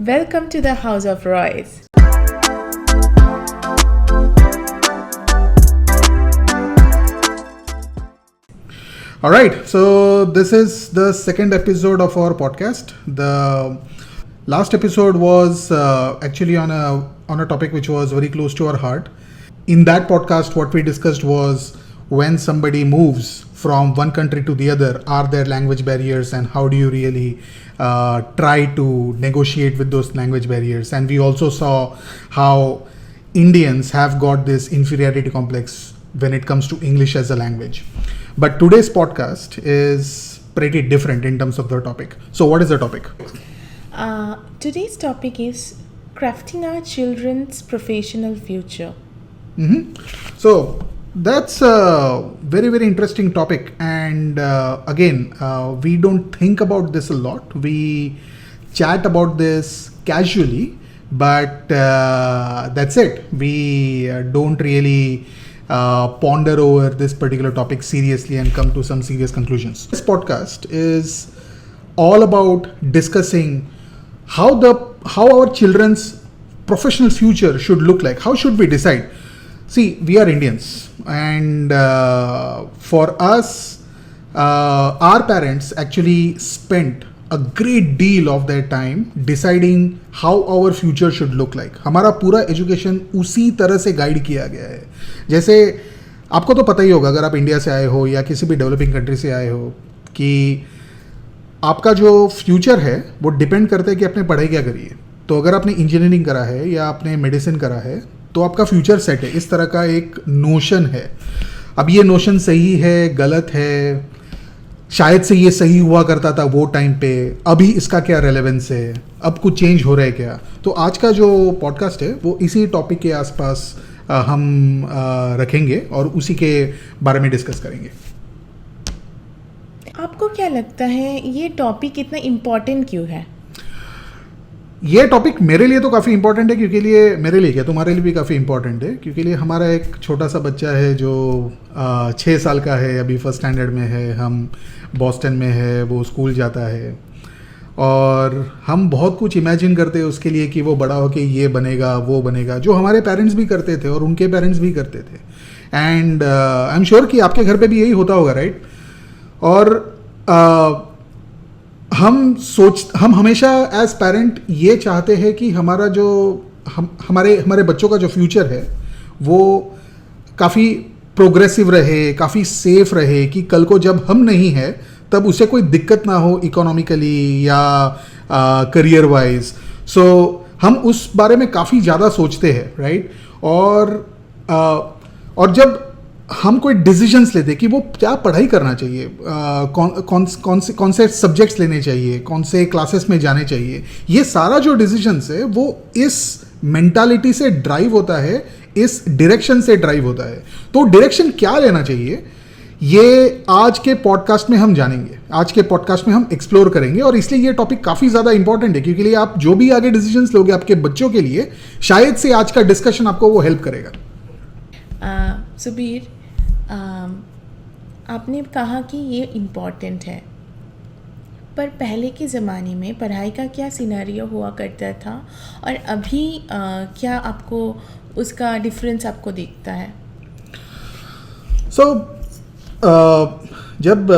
Welcome to the House of Royce. All right, so this is the second episode of our podcast. The last episode was actually on a topic which was very close to our heart. In that podcast, what we discussed was when somebody moves from one country to the other, are there language barriers, and how do you really try to negotiate with those language barriers? And we also saw how Indians have got this inferiority complex when it comes to English as a language. But today's podcast is pretty different in terms of the topic. So what is the topic? Today's topic is crafting our children's professional future. So that's a very, very interesting topic. And again, we don't think about this a lot. We chat about this casually, but that's it. We don't really ponder over this particular topic seriously and come to some serious conclusions. This podcast is all about discussing how our children's professional future should look like. How should we decide? See, we are Indians, and for us, our parents actually spent a great deal of their time deciding how our future should look like. हमारा पूरा education उसी तरह से guide किया गया है. जैसे आपको तो पता ही होगा, अगर आप इंडिया से आए हो या किसी भी डेवलपिंग कंट्री से आए हो, कि आपका जो फ्यूचर है वो डिपेंड करता है कि आपने पढ़ाई क्या करी है. तो अगर आपने इंजीनियरिंग करा है या आपने मेडिसिन करा है तो आपका फ्यूचर सेट है. इस तरह का एक नोशन है. अब ये नोशन सही है, गलत है, शायद से ये सही हुआ करता था वो टाइम पे, अभी इसका क्या रेलेवेंस है, अब कुछ चेंज हो रहा है क्या. तो आज का जो पॉडकास्ट है वो इसी टॉपिक के आसपास हम रखेंगे और उसी के बारे में डिस्कस करेंगे. आपको क्या लगता है ये टॉपिक इतना इम्पोर्टेंट क्यों है? ये टॉपिक मेरे लिए तो काफ़ी इंपॉर्टेंट है, क्योंकि मेरे लिए क्या, तुम्हारे लिए भी काफ़ी इंपॉर्टेंट है, क्योंकि हमारा एक छोटा सा बच्चा है जो 6 साल का है, अभी फर्स्ट स्टैंडर्ड में है, हम बॉस्टन में है, वो स्कूल जाता है, और हम बहुत कुछ इमेजिन करते हैं उसके लिए कि वो बड़ा होके ये बनेगा वो बनेगा, जो हमारे पेरेंट्स भी करते थे और उनके पेरेंट्स भी करते थे. एंड आई एम श्योर कि आपके घर पे भी यही होता होगा, राइट? और हम हमेशा एज पेरेंट ये चाहते हैं कि हमारा जो हमारे बच्चों का जो फ्यूचर है वो काफ़ी प्रोग्रेसिव रहे, काफ़ी सेफ रहे, कि कल को जब हम नहीं है तब उसे कोई दिक्कत ना हो इकोनॉमिकली या करियर वाइज. सो हम उस बारे में काफ़ी ज़्यादा सोचते हैं, राइट? और जब हम कोई डिसीजंस लेते कि वो क्या पढ़ाई करना चाहिए, कौन से सब्जेक्ट्स लेने चाहिए, कौन से क्लासेस में जाने चाहिए, ये सारा जो डिसीजंस है वो इस मेंटालिटी से ड्राइव होता है, इस डायरेक्शन से ड्राइव होता है. तो डायरेक्शन क्या लेना चाहिए ये आज के पॉडकास्ट में हम जानेंगे, आज के पॉडकास्ट में हम एक्सप्लोर करेंगे. और इसलिए ये टॉपिक काफ़ी ज़्यादा इंपॉर्टेंट है, क्योंकि आप जो भी आगे डिसीजंस लोगे आपके बच्चों के लिए, शायद से आज का डिस्कशन आपको वो हेल्प करेगा. सुबीर, आपने कहा कि ये इम्पॉर्टेंट है, पर पहले के ज़माने में पढ़ाई का क्या सिनेरियो हुआ करता था और अभी क्या आपको उसका डिफरेंस आपको दिखता है? जब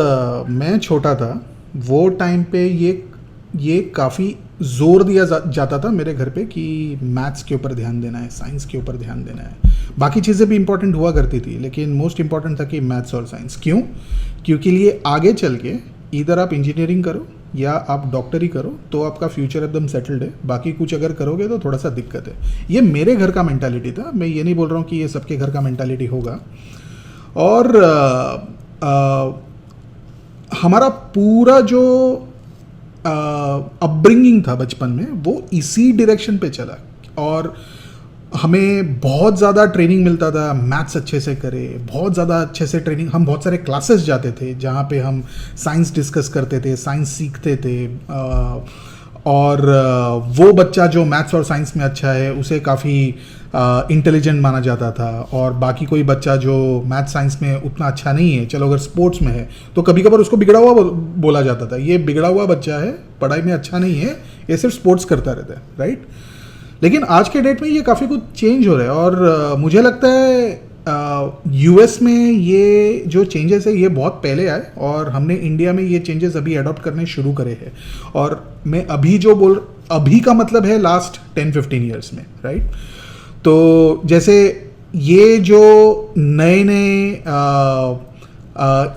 मैं छोटा था वो टाइम पे ये काफ़ी जोर दिया जाता था मेरे घर पे कि मैथ्स के ऊपर ध्यान देना है, साइंस के ऊपर ध्यान देना है. बाकी चीज़ें भी इंपॉर्टेंट हुआ करती थी, लेकिन मोस्ट इंपॉर्टेंट था कि मैथ्स और साइंस. क्यों? क्योंकि लिए आगे चल के इधर आप इंजीनियरिंग करो या आप डॉक्टरी करो तो आपका फ्यूचर एकदम सेटल्ड है. बाकी कुछ अगर करोगे तो थोड़ा सा दिक्कत है. ये मेरे घर का मेंटालिटी था. मैं ये नहीं बोल रहा हूँ कि ये सबके घर का मेंटालिटी होगा. और हमारा पूरा जो अपब्रिंगिंग था बचपन में वो इसी डायरेक्शन पे चला, और हमें बहुत ज़्यादा ट्रेनिंग मिलता था मैथ्स अच्छे से करे, बहुत ज़्यादा अच्छे से ट्रेनिंग. हम बहुत सारे क्लासेस जाते थे जहाँ पे हम साइंस डिस्कस करते थे, साइंस सीखते थे, और वो बच्चा जो मैथ्स और साइंस में अच्छा है उसे काफ़ी इंटेलिजेंट माना जाता था, और बाकी कोई बच्चा जो मैथ साइंस में उतना अच्छा नहीं है, चलो अगर स्पोर्ट्स में है तो कभी कभार उसको बिगड़ा हुआ बोला जाता था, ये बिगड़ा हुआ बच्चा है, पढ़ाई में अच्छा नहीं है, ये सिर्फ स्पोर्ट्स करता रहता है, राइट। लेकिन आज के डेट में ये काफ़ी कुछ चेंज हो रहा है, और मुझे लगता है यूएस में ये जो चेंजेस है ये बहुत पहले आए, और हमने इंडिया में ये चेंजेस अभी अडॉप्ट करने शुरू करे हैं। और मैं अभी जो अभी का मतलब है लास्ट 10-15 ईयर्स में, राइट। तो जैसे ये जो नए नए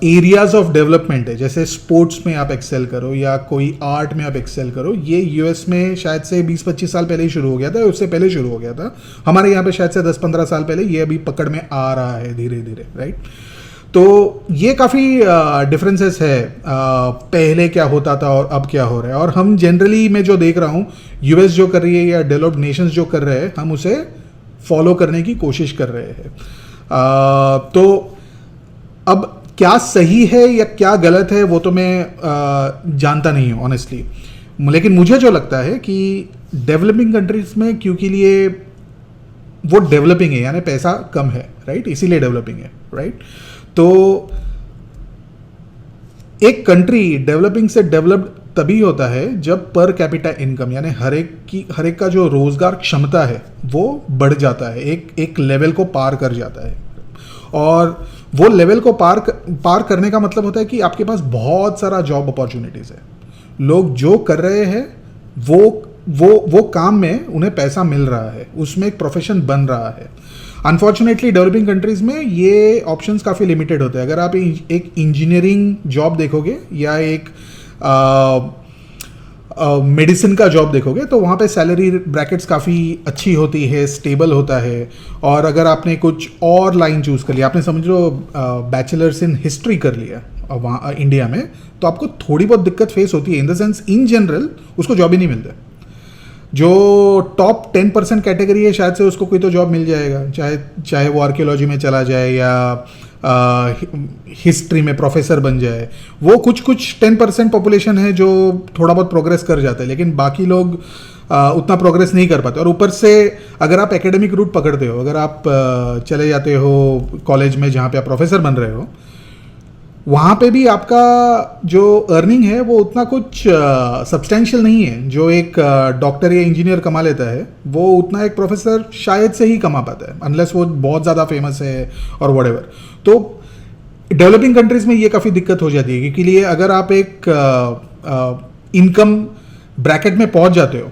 एरियाज ऑफ डेवलपमेंट है, जैसे स्पोर्ट्स में आप एक्सेल करो या कोई आर्ट में आप एक्सेल करो, ये यूएस में शायद से 20-25 साल पहले ही शुरू हो गया था, उससे पहले शुरू हो गया था। हमारे यहाँ पे शायद से 10-15 साल पहले, ये अभी पकड़ में आ रहा है धीरे धीरे, राइट। तो ये काफ़ी डिफरेंसेस है, पहले क्या होता था और अब क्या हो रहा है। और हम जनरली मैं जो देख रहा हूँ, यूएस जो कर रही है या डेवलप्ड नेशंस जो कर रहे हैं, हम उसे फॉलो करने की कोशिश कर रहे हैं। तो अब क्या सही है या क्या गलत है वो तो मैं जानता नहीं हूँ ऑनेस्टली, लेकिन मुझे जो लगता है कि डेवलपिंग कंट्रीज में क्योंकि लिए वो डेवलपिंग है, यानी पैसा कम है, राइट, इसीलिए डेवलपिंग है, राइट। तो एक कंट्री डेवलपिंग से डेवलप्ड तभी होता है जब पर कैपिटा इनकम, यानी हर एक का जो रोजगार क्षमता है वो बढ़ जाता है, एक लेवल को पार कर जाता है। और वो लेवल को पार करने का मतलब होता है कि आपके पास बहुत सारा जॉब अपॉर्चुनिटीज है, लोग जो कर रहे हैं वो काम में उन्हें पैसा मिल रहा है, उसमें एक प्रोफेशन बन रहा है। अनफॉर्चुनेटली डेवलपिंग कंट्रीज में ये ऑप्शंस काफ़ी लिमिटेड होते हैं। अगर आप एक इंजीनियरिंग जॉब देखोगे या एक मेडिसिन का जॉब देखोगे तो वहाँ पे सैलरी ब्रैकेट्स काफ़ी अच्छी होती है, स्टेबल होता है। और अगर आपने कुछ और लाइन चूज़ कर लिया, आपने समझ लो बैचलर्स इन हिस्ट्री कर लिया वहाँ इंडिया में, तो आपको थोड़ी बहुत दिक्कत फेस होती है, in the sense in general उसको जॉब ही नहीं मिलता। जो टॉप 10% कैटेगरी है शायद से उसको कोई तो जॉब मिल जाएगा, चाहे वो आर्कियोलॉजी में चला जाए या हिस्ट्री में प्रोफेसर बन जाए। वो कुछ 10% पॉपुलेशन है जो थोड़ा बहुत प्रोग्रेस कर जाता है, लेकिन बाकी लोग उतना प्रोग्रेस नहीं कर पाते। और ऊपर से अगर आप एकेडमिक रूट पकड़ते हो, अगर आप चले जाते हो कॉलेज में जहाँ पे आप प्रोफेसर बन रहे हो, वहाँ पे भी आपका जो अर्निंग है वो उतना कुछ सब्सटेंशियल नहीं है। जो एक डॉक्टर या इंजीनियर कमा लेता है वो उतना एक प्रोफेसर शायद से ही कमा पाता है, अनलेस वो बहुत ज़्यादा फेमस है और व्हाटएवर। तो डेवलपिंग कंट्रीज में ये काफ़ी दिक्कत हो जाती है, क्योंकि लिए अगर आप एक इनकम ब्रैकेट में पहुँच जाते हो,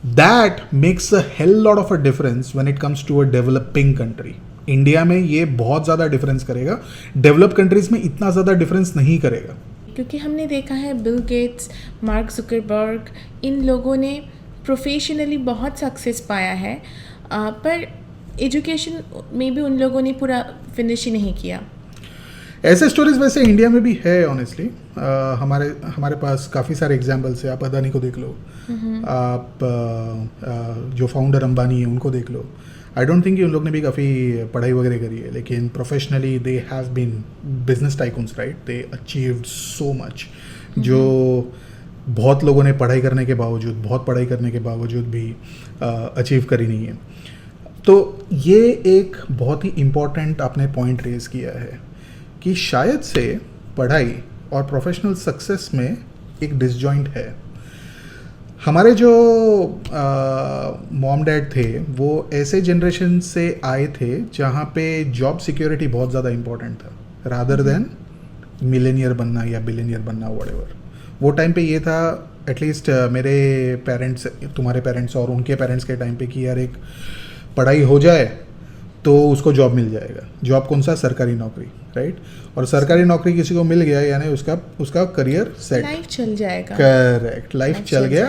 that makes a hell lot of a difference when it comes to a developing country. India में ये बहुत ज़्यादा डिफरेंस करेगा, डेवलप कंट्रीज में इतना ज़्यादा डिफरेंस नहीं करेगा। क्योंकि हमने देखा है बिल गेट्स, मार्क जुकरबर्ग, इन लोगों ने प्रोफेशनली बहुत सक्सेस पाया है, पर एजुकेशन में भी उन लोगों ने पूरा फिनिश ही नहीं किया। ऐसे स्टोरीज वैसे इंडिया में भी है ऑनेस्टली। हमारे पास काफ़ी सारे एग्जाम्पल्स है। आप अदानी को देख लो, आप जो फाउंडर अंबानी है उनको देख लो। आई डोंट थिंक कि उन लोग ने भी काफ़ी पढ़ाई वगैरह करी है, लेकिन professionally they have been business tycoons, right. They achieved so much, जो बहुत लोगों ने पढ़ाई करने के बावजूद, बहुत पढ़ाई करने के बावजूद भी अचीव करी नहीं है। तो ये एक बहुत ही इम्पॉर्टेंट आपने पॉइंट रेज किया है कि शायद से पढ़ाई और प्रोफेशनल सक्सेस में एक डिसजॉइंट है। हमारे जो मॉम डैड थे वो ऐसे जनरेशन से आए थे जहाँ पे जॉब सिक्योरिटी बहुत ज़्यादा इम्पोर्टेंट था, रादर देन मिलेनियर बनना या बिलियनियर बनना, व्हाटएवर। वो टाइम पे ये था, एटलीस्ट मेरे पेरेंट्स, तुम्हारे पेरेंट्स और उनके पेरेंट्स के टाइम पे, कि यार एक पढ़ाई हो जाए तो उसको जॉब मिल जाएगा। जॉब कौन सा? सरकारी नौकरी, राइट। और सरकारी नौकरी किसी को मिल गया यानी उसका करियर सेट, लाइफ चल जाएगा। करेक्ट, लाइफ चल गया।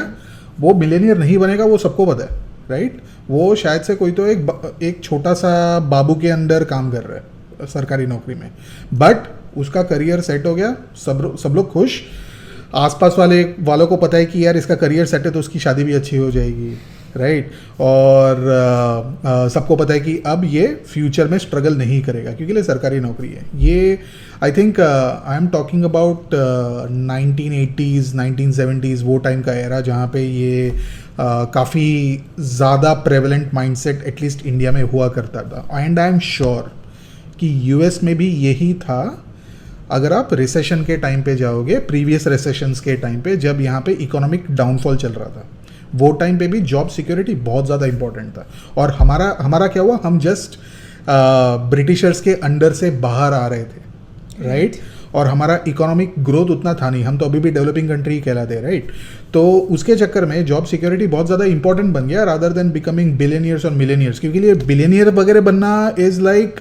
वो मिलेनियर नहीं बनेगा, वो सबको पता है, राइट। वो शायद से कोई तो एक छोटा सा बाबू के अंदर काम कर रहा है सरकारी नौकरी में, बट उसका करियर सेट हो गया, सब लोग खुश। आसपास वालों को पता है कि यार इसका करियर सेट है तो उसकी शादी भी अच्छी हो जाएगी, राइट और सबको पता है कि अब ये फ्यूचर में स्ट्रगल नहीं करेगा क्योंकि ये सरकारी नौकरी है. ये I think I am talking about 1980s 1970s वो टाइम का एरा जहाँ पे ये काफ़ी ज़्यादा प्रेवलेंट माइंडसेट एटलीस्ट इंडिया में हुआ करता था. एंड आई एम श्योर कि यूएस में भी यही था. अगर आप रिसेशन के टाइम पे जाओगे, प्रीवियस रिसेशंस के टाइम पे जब यहाँ पे इकोनॉमिक डाउनफॉल चल रहा था, वो टाइम पे भी जॉब सिक्योरिटी बहुत ज़्यादा इंपॉर्टेंट था. और हमारा क्या हुआ, हम जस्ट ब्रिटिशर्स के अंडर से बाहर आ रहे थे, राइट और हमारा इकोनॉमिक ग्रोथ उतना था नहीं, हम तो अभी भी डेवलपिंग कंट्री कहलाते हैं, राइट. तो उसके चक्कर में जॉब सिक्योरिटी बहुत ज़्यादा इंपॉर्टेंट बन गया रादर देन बिकमिंग बिलियनियर्स और मिलेनियर्स. क्योंकि ये बिलियनियर वगैरह बनना इज़ लाइक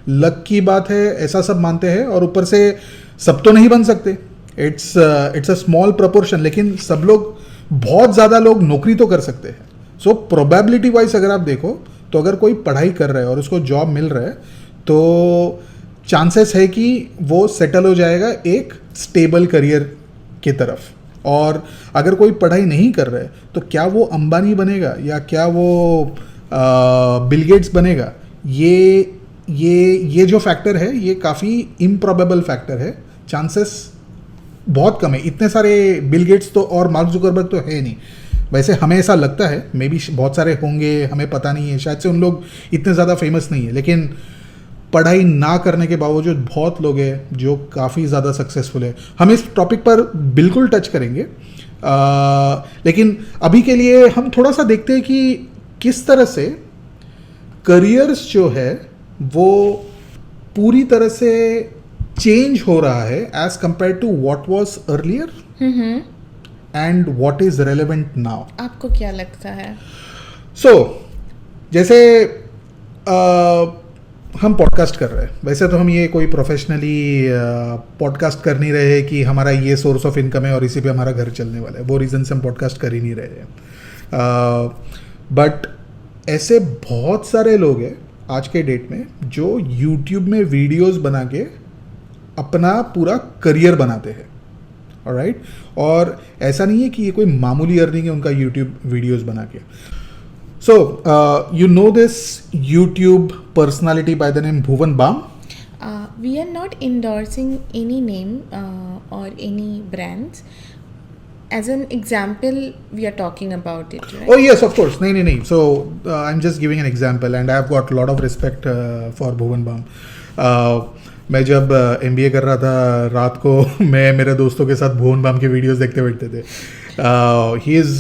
लक की बात है, ऐसा सब मानते हैं. और ऊपर से सब तो नहीं बन सकते, इट्स अ स्मॉल प्रपोर्शन. लेकिन सब लोग, बहुत ज़्यादा लोग नौकरी तो कर सकते हैं. सो प्रोबेबिलिटी वाइज अगर आप देखो तो अगर कोई पढ़ाई कर रहा है और उसको जॉब मिल रहा है तो चांसेस है कि वो सेटल हो जाएगा एक स्टेबल करियर की तरफ. और अगर कोई पढ़ाई नहीं कर रहा है तो क्या वो अंबानी बनेगा या क्या वो बिल गेट्स बनेगा, ये जो फैक्टर है ये काफ़ी इम्प्रॉबेबल फैक्टर है. चांसेस बहुत कम है. इतने सारे बिल गेट्स तो और मार्क जुकरबर्ग तो है नहीं. वैसे हमें ऐसा लगता है, मे बी बहुत सारे होंगे, हमें पता नहीं है, शायद से उन लोग इतने ज़्यादा फेमस नहीं है. लेकिन पढ़ाई ना करने के बावजूद बहुत लोग हैं जो काफ़ी ज़्यादा सक्सेसफुल है. हम इस टॉपिक पर बिल्कुल टच करेंगे, लेकिन अभी के लिए हम थोड़ा सा देखते हैं कि किस तरह से करियर्स जो है वो पूरी तरह से चेंज हो रहा है as compared to what was earlier and what is relevant now. आपको क्या लगता है? सो जैसे हम पॉडकास्ट कर रहे हैं, वैसे तो हम ये कोई प्रोफेशनली पॉडकास्ट कर नहीं रहे कि हमारा ये सोर्स ऑफ इनकम है और इसी पे हमारा घर चलने वाला है. वो रीज़न से हम पॉडकास्ट कर ही नहीं रहे हैं. बट ऐसे बहुत सारे लोग हैं आज के डेट में जो यूट्यूब में वीडियोस बना के अपना पूरा करियर बनाते हैं, ऑलराइट. और ऐसा नहीं है कि ये कोई मामूली अर्निंग है उनका यूट्यूब वीडियोस बना के. So you know this YouTube personality by the name Bhuvan Bam. We are not endorsing any name or any brands. As an example, we are talking about it, right? Oh yes, of course. नहीं. So I'm just giving an example, and I've got a lot of respect for Bhuvan Bam. मैं जब MBA कर रहा था रात को मैं मेरे दोस्तों के साथ भुवन बाम के वीडियोस देखते बैठते थे. He is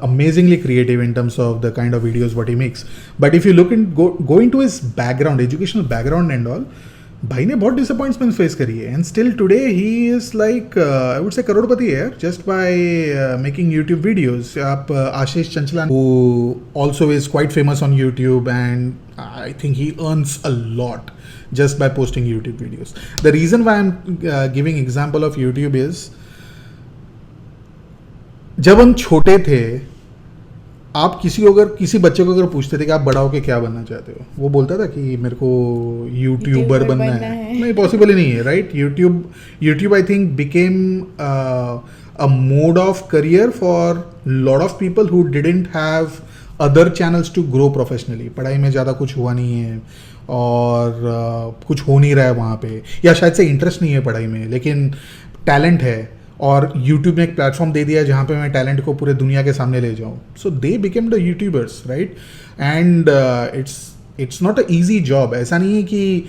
amazingly creative in terms of the kind of videos what he makes. But if you look and go into his background, educational background and all, भाई ने बहुत डिसअपॉइंटमेंट फेस करी है. And still today he is like I would say करोड़पति है just by making YouTube videos. आप Ashish Chanchlani who also is quite famous on YouTube and I think he earns a lot just by posting YouTube videos. The reason why I'm giving example of YouTube is जब हम छोटे थे, आप किसी बच्चे को अगर पूछते थे कि आप बड़ा होके क्या बनना चाहते हो, वो बोलता था कि मेरे को यूट्यूबर बनना है. नहीं, पॉसिबल ही नहीं है, right. YouTube I think became a mode of career for lot of people who didn't have other channels to grow professionally. पढ़ाई में ज़्यादा कुछ हुआ नहीं है और कुछ हो नहीं रहा है वहाँ पे, या शायद से इंटरेस्ट नहीं है पढ़ाई में, लेकिन टैलेंट है और यूट्यूब ने एक प्लेटफॉर्म दे दिया जहाँ पे मैं टैलेंट को पूरे दुनिया के सामने ले जाऊँ. So they became the YouTubers, right. And it's not a easy job. ऐसा नहीं है कि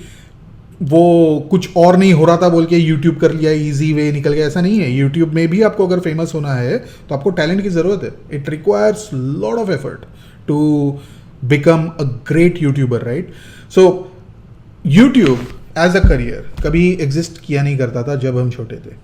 वो कुछ और नहीं हो रहा था बोल के यूट्यूब कर लिया, ईजी वे निकल गया, ऐसा नहीं है. यूट्यूब में भी आपको अगर फेमस होना है तो आपको टैलेंट की ज़रूरत है. It requires lot of effort to become a great youtuber, right. So youtube as a career कभी एग्जिस्ट किया नहीं करता था जब हम छोटे थे.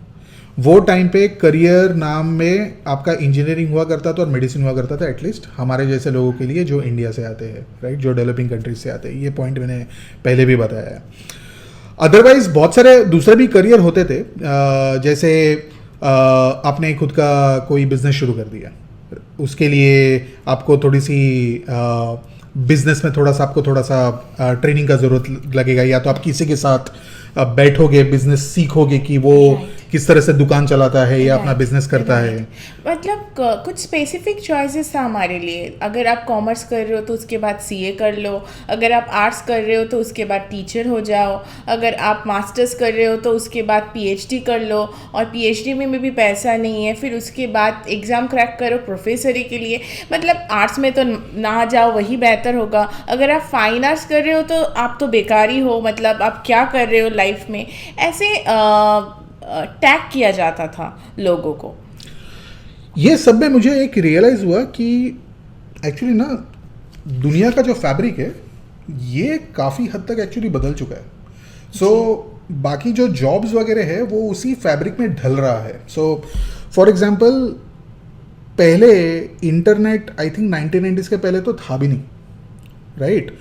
वो टाइम पे करियर नाम में आपका इंजीनियरिंग हुआ करता था और मेडिसिन हुआ करता था, एटलीस्ट हमारे जैसे लोगों के लिए जो इंडिया से आते हैं, राइट, जो डेवलपिंग कंट्रीज से आते हैं. ये पॉइंट मैंने पहले भी बताया है. अदरवाइज बहुत सारे दूसरे भी करियर होते थे. जैसे आपने खुद का कोई बिजनेस शुरू कर दिया, उसके लिए आपको थोड़ी सी बिजनेस में आपको थोड़ा सा ट्रेनिंग का ज़रूरत लगेगा, या तो आप किसी के साथ बैठोगे, बिजनेस सीखोगे कि वो किस तरह से दुकान चलाता है या अपना बिजनेस करता है। मतलब कुछ स्पेसिफिक चॉइसेस था हमारे लिए। अगर आप कॉमर्स कर रहे हो तो उसके बाद सीए कर लो, अगर आप आर्ट्स कर रहे हो तो उसके बाद टीचर हो जाओ, अगर आप मास्टर्स कर रहे हो तो उसके बाद पीएचडी कर लो, और पीएचडी में भी पैसा नहीं है, फिर उसके बाद एग्ज़ाम क्रैक करो प्रोफेसरी के लिए। मतलब आर्ट्स में तो ना जाओ, वही बेहतर होगा। अगर आप फाइन आर्ट्स कर रहे हो तो आप तो बेकार ही हो, मतलब आप क्या कर रहे हो लाइफ में, ऐसे टैग किया जाता था लोगों को। ये सब में मुझे एक रियलाइज़ हुआ कि एक्चुअली ना दुनिया का जो फैब्रिक है ये काफ़ी हद तक एक्चुअली बदल चुका है। सो बाकी जो जॉब्स वगैरह है वो उसी फैब्रिक में ढल रहा है। सो फॉर एग्जांपल पहले इंटरनेट आई थिंक 1990s के पहले तो था भी नहीं, राइट?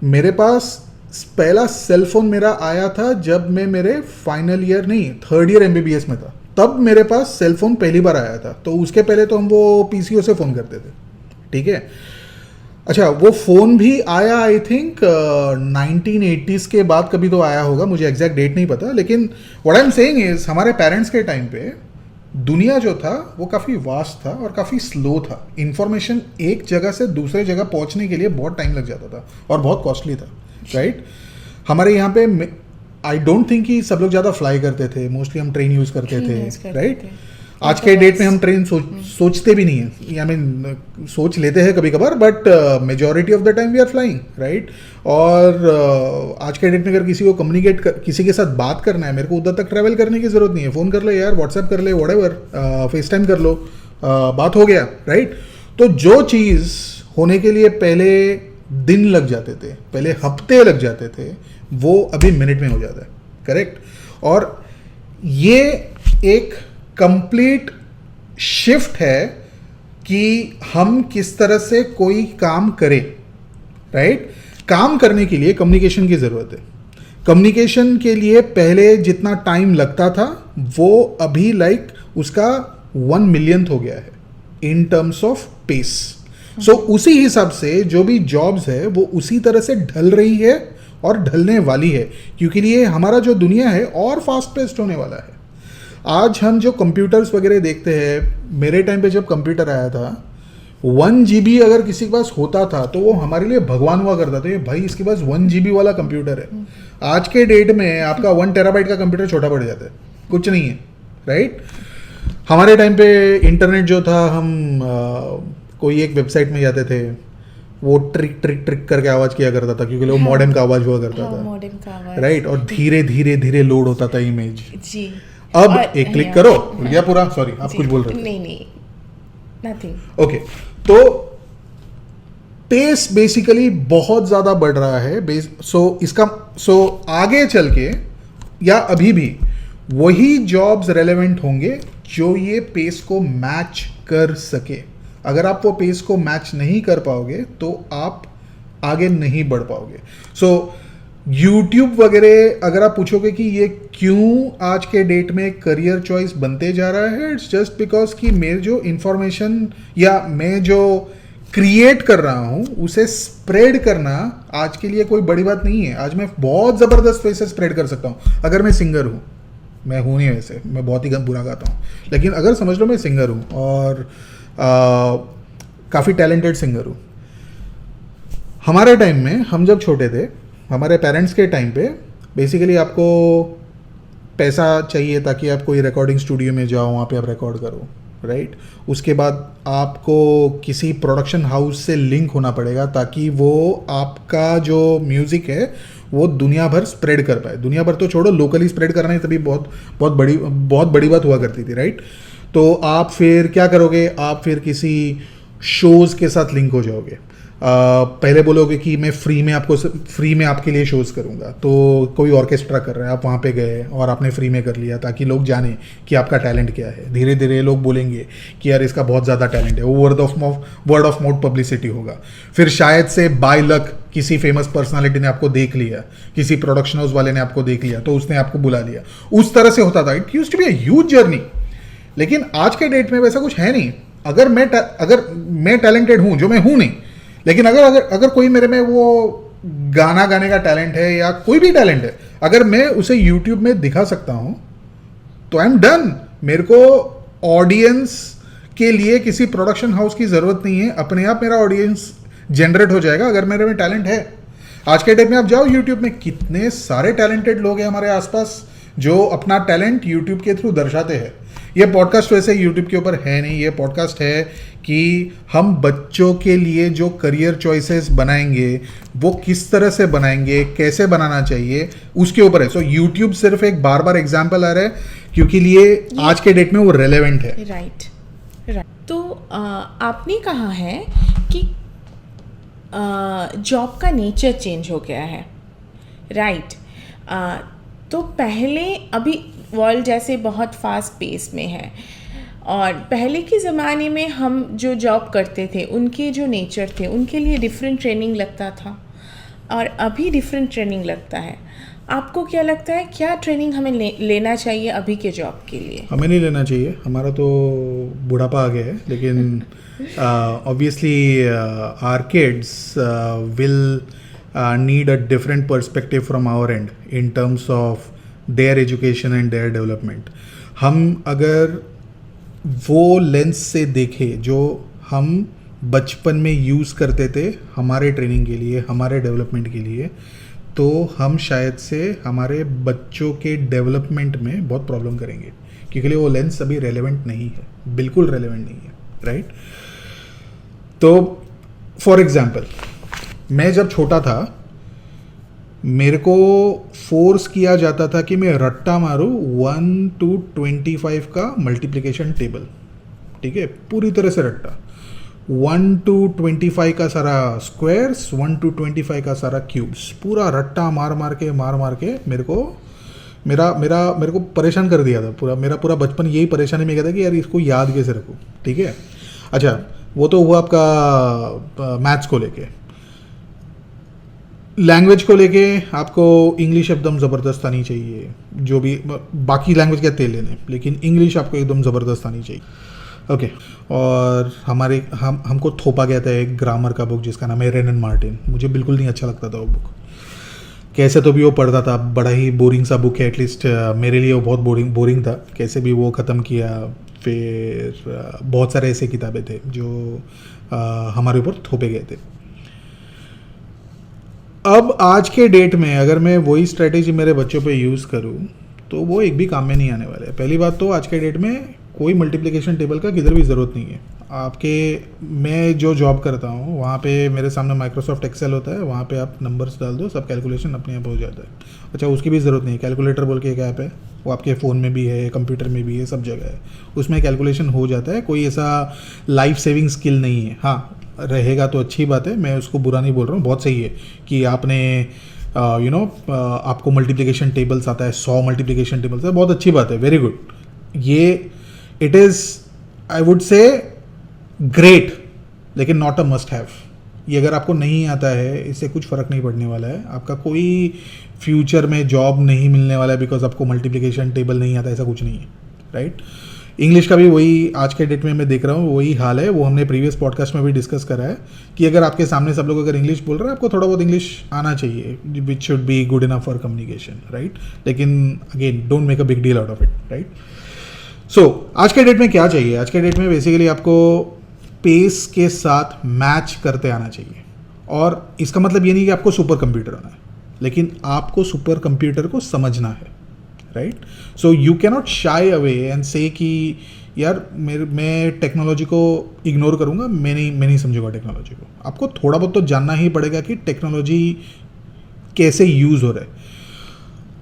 मेरे पास पहला सेल फोन मेरा आया था जब मैं मेरे फाइनल ईयर नहीं थर्ड ईयर एमबीबीएस में था, तब मेरे पास सेल फोन पहली बार आया था। तो उसके पहले तो हम वो पीसीओ से फ़ोन करते थे, ठीक है। अच्छा, वो फ़ोन भी आया आई थिंक 1980s के बाद कभी तो आया होगा, मुझे एग्जैक्ट डेट नहीं पता। लेकिन what I am saying is हमारे पेरेंट्स के टाइम पे दुनिया जो था वो काफ़ी वास्ट था और काफ़ी स्लो था। इन्फॉर्मेशन एक जगह से दूसरे जगह पहुंचने के लिए बहुत टाइम लग जाता था और बहुत कॉस्टली था, राइट? हमारे यहाँ पे आई डोंट थिंक कि सब लोग ज़्यादा फ्लाई करते थे, मोस्टली हम ट्रेन यूज़ करते थे, राइट? आज के डेट में हम ट्रेन सोचते भी नहीं है, आई मीन सोच लेते हैं कभी कभार, but majority of the time we are flying, right? और आज के डेट में अगर किसी को किसी के साथ बात करना है, मेरे को उधर तक ट्रैवल करने की ज़रूरत नहीं है, फ़ोन कर ले यार, व्हाट्सएप कर ले, व्हाटएवर, फेस टाइम कर लो, बात हो गया, राइट? तो जो चीज़ होने के लिए पहले दिन लग जाते थे, पहले हफ्ते लग जाते थे, वो अभी मिनट में हो जाता है, करेक्ट? और ये एक कंप्लीट शिफ्ट है कि हम किस तरह से कोई काम करें, राइट? काम करने के लिए कम्युनिकेशन की ज़रूरत है। कम्युनिकेशन के लिए पहले जितना टाइम लगता था वो अभी उसका 1 मिलियंथ हो गया है इन टर्म्स ऑफ पेस। सो उसी हिसाब से जो भी जॉब्स है वो उसी तरह से ढल रही है और ढलने वाली है, क्योंकि ये हमारा जो दुनिया है और फास्ट पेस्ड होने वाला है। आज हम जो कंप्यूटर्स वगैरह देखते हैं, मेरे टाइम पे जब कंप्यूटर आया था 1 GB अगर किसी के पास होता था तो वो हमारे लिए भगवान हुआ करता था, भाई इसके पास 1 GB वाला कंप्यूटर है। आज के डेट में आपका 1 टेराबाइट का कंप्यूटर छोटा पड़ जाता है, कुछ नहीं है, राइट? हमारे टाइम पे इंटरनेट जो था, हम कोई एक वेबसाइट में जाते थे, वो ट्रिक ट्रिक ट्रिक करके आवाज़ किया करता था, क्योंकि वो मॉडेम का आवाज़ हुआ करता था, मॉडेम का आवाज़, राइट? और धीरे धीरे धीरे लोड होता था इमेज। जी। अब एक क्लिक करो, उड़ गया पूरा। सॉरी, आप कुछ बोल रहे थे? नहीं, नथिंग। ओके, तो पेस बेसिकली बहुत ज़्यादा बढ़ रहा है। सो आगे चल के या अभी भी वही जॉब्स रेलेवेंट होंगे जो ये पेस को मैच कर सके। अगर आप वो पेस को मैच नहीं कर पाओगे तो आप आगे नहीं बढ़ पाओगे। सो YouTube वगैरह अगर आप पूछोगे कि ये क्यों आज के डेट में करियर चॉइस बनते जा रहा है, इट्स जस्ट बिकॉज कि मेरे जो इंफॉर्मेशन या मैं जो क्रिएट कर रहा हूँ उसे स्प्रेड करना आज के लिए कोई बड़ी बात नहीं है। आज मैं बहुत ज़बरदस्त वे से स्प्रेड कर सकता हूँ। अगर मैं सिंगर हूँ, मैं हूँ नहीं वैसे, मैं बहुत ही बुरा गाता हूँ, लेकिन अगर समझ लो मैं सिंगर हूँ और काफ़ी टैलेंटेड सिंगर हूँ। हमारे टाइम में, हम जब छोटे थे, हमारे पेरेंट्स के टाइम पे बेसिकली आपको पैसा चाहिए ताकि आप कोई रिकॉर्डिंग स्टूडियो में जाओ, वहाँ पे आप रिकॉर्ड करो, राइट? उसके बाद आपको किसी प्रोडक्शन हाउस से लिंक होना पड़ेगा ताकि वो आपका जो म्यूज़िक है वो दुनिया भर स्प्रेड कर पाए। दुनिया भर तो छोड़ो, लोकली स्प्रेड करना ही तभी बहुत बड़ी बात हुआ करती थी, राइट? तो आप फिर क्या करोगे? आप फिर किसी शोज़ के साथ लिंक हो जाओगे। पहले बोलोगे कि मैं फ्री में आपके लिए शोज़ करूँगा, तो कोई ऑर्केस्ट्रा कर रहा है, आप वहाँ पे गए और आपने फ्री में कर लिया ताकि लोग जाने कि आपका टैलेंट क्या है। धीरे धीरे लोग बोलेंगे कि यार इसका बहुत ज़्यादा टैलेंट है, वो वर्ड ऑफ माउथ पब्लिसिटी होगा। फिर शायद से बाय लक किसी फेमस पर्सनालिटी ने आपको देख लिया, किसी प्रोडक्शन हाउस वाले ने आपको देख लिया, तो उसने आपको बुला लिया। उस तरह से होता था। It used to be a huge journey. लेकिन आज के डेट में वैसा कुछ है नहीं। अगर मैं टैलेंटेड हूँ, जो मैं हूँ नहीं, लेकिन अगर कोई मेरे में वो गाना गाने का टैलेंट है या कोई भी टैलेंट है, अगर मैं उसे YouTube में दिखा सकता हूँ तो आई एम डन। मेरे को ऑडियंस के लिए किसी प्रोडक्शन हाउस की ज़रूरत नहीं है, अपने आप मेरा ऑडियंस जनरेट हो जाएगा अगर मेरे में टैलेंट है। आज के डेट में आप जाओ यूट्यूब में, कितने सारे टैलेंटेड लोग हैं हमारे आसपास जो अपना टैलेंट यूट्यूब के थ्रू दर्शाते हैं। ये पॉडकास्ट वैसे यूट्यूब के ऊपर है नहीं, ये पॉडकास्ट है कि हम बच्चों के लिए जो करियर चॉइसेस बनाएंगे वो किस तरह से बनाएंगे, कैसे बनाना चाहिए, उसके ऊपर है। सो यूट्यूब सिर्फ एक बार बार एग्जाम्पल आ रहा है क्योंकि लिए आज के डेट में वो रेलेवेंट है। राइट। तो आपने कहा है कि जॉब का नेचर चेंज हो गया है, राइट। तो पहले, अभी वर्ल्ड जैसे बहुत फास्ट पेस में है, और पहले के ज़माने में हम जो जॉब करते थे उनके जो नेचर थे उनके लिए डिफरेंट ट्रेनिंग लगता था, और अभी डिफरेंट ट्रेनिंग लगता है। आपको क्या लगता है, क्या ट्रेनिंग हमें लेना चाहिए अभी के जॉब के लिए? हमें नहीं लेना चाहिए, हमारा तो बुढ़ापा आ गया है, लेकिन obviously our kids will need a different perspective from our end in terms of their education and their development. हम अगर वो लेंस से देखें जो हम बचपन में यूज़ करते थे हमारे ट्रेनिंग के लिए, हमारे डेवलपमेंट के लिए, तो हम शायद से हमारे बच्चों के डेवलपमेंट में बहुत प्रॉब्लम करेंगे, क्योंकि वो लेंस अभी रेलेवेंट नहीं है, बिल्कुल रेलेवेंट नहीं है, राइट। तो फॉर एग्जाम्पल, मैं जब छोटा था मेरे को फोर्स किया जाता था कि मैं रट्टा मारूं 1 to 25 का मल्टीप्लिकेशन टेबल, ठीक है, पूरी तरह से रट्टा। 1 to 25 का सारा स्क्वायर्स, 1 to 25 का सारा क्यूब्स, पूरा रट्टा मार मार के मेरे को परेशान कर दिया था। मेरा पूरा बचपन यही परेशानी में गया था कि यार इसको याद कैसे रखूं, ठीक है। अच्छा, वो तो हुआ आपका मैथ्स को लेके। लैंग्वेज को लेके आपको इंग्लिश एकदम ज़बरदस्त आनी चाहिए, जो भी बाकी लैंग्वेज क्या तेल लेने, लेकिन इंग्लिश आपको एकदम ज़बरदस्त आनी चाहिए, ओके। और हमको थोपा गया था एक ग्रामर का बुक जिसका नाम है रेन एंड मार्टिन। मुझे बिल्कुल नहीं अच्छा लगता था वो बुक, कैसे तो भी वो पढ़ता था, बड़ा ही बोरिंग सा बुक है, एटलीस्ट मेरे लिए वो बहुत बोरिंग था। कैसे भी वो ख़त्म किया। फिर बहुत सारे ऐसे किताबें थे जो हमारे ऊपर थोपे गए थे। अब आज के डेट में अगर मैं वही स्ट्रेटेजी मेरे बच्चों पे यूज़ करूँ तो वो एक भी काम में नहीं आने वाले हैं। पहली बात तो आज के डेट में कोई मल्टीप्लिकेशन टेबल का किधर भी ज़रूरत नहीं है। मैं जो जॉब करता हूँ वहाँ पे मेरे सामने माइक्रोसॉफ्ट एक्सेल होता है, वहाँ पे आप नंबर्स डाल दो, सब कैलकुलेशन अपने आप हो जाता है। अच्छा, उसकी भी ज़रूरत नहीं है। कैलकुलेटर बोल के एक ऐप है, वो आपके फ़ोन में भी है, कंप्यूटर में भी है, सब जगह है, उसमें कैलकुलेशन हो जाता है। कोई ऐसा लाइफ सेविंग स्किल नहीं है। हाँ, रहेगा तो अच्छी बात है, मैं उसको बुरा नहीं बोल रहा हूँ, बहुत सही है कि आपने आपको मल्टीप्लिकेशन टेबल्स आता है, 100 मल्टीप्लिकेशन टेबल्स है, बहुत अच्छी बात है, वेरी गुड। ये इट इज़, आई वुड से, ग्रेट, लेकिन नॉट अ मस्ट हैव। ये अगर आपको नहीं आता है, इससे कुछ फ़र्क नहीं पड़ने वाला है। आपका कोई फ्यूचर में जॉब नहीं मिलने वाला है बिकॉज आपको मल्टीप्लिकेशन टेबल नहीं आता, ऐसा कुछ नहीं है, राइट। इंग्लिश का भी वही आज के डेट में मैं देख रहा हूँ, वही हाल है। वो हमने प्रीवियस पॉडकास्ट में भी डिस्कस करा है कि अगर आपके सामने सब लोग अगर इंग्लिश बोल रहे हैं, आपको थोड़ा बहुत इंग्लिश आना चाहिए, which should be good enough for communication, right. लेकिन again, don't make a big deal out of it, right. So आज के डेट में क्या चाहिए? आज के डेट में बेसिकली आपको पेस के साथ मैच करते आना चाहिए। और इसका मतलब ये नहीं कि आपको सुपर कंप्यूटर होना है, लेकिन आपको सुपर कंप्यूटर को समझना है, right. So you cannot shy away and से कि यार मैं टेक्नोलॉजी को इग्नोर करूँगा, मैं नहीं समझूंगा टेक्नोलॉजी को। आपको थोड़ा बहुत तो जानना ही पड़ेगा कि टेक्नोलॉजी कैसे यूज़ हो रहा है।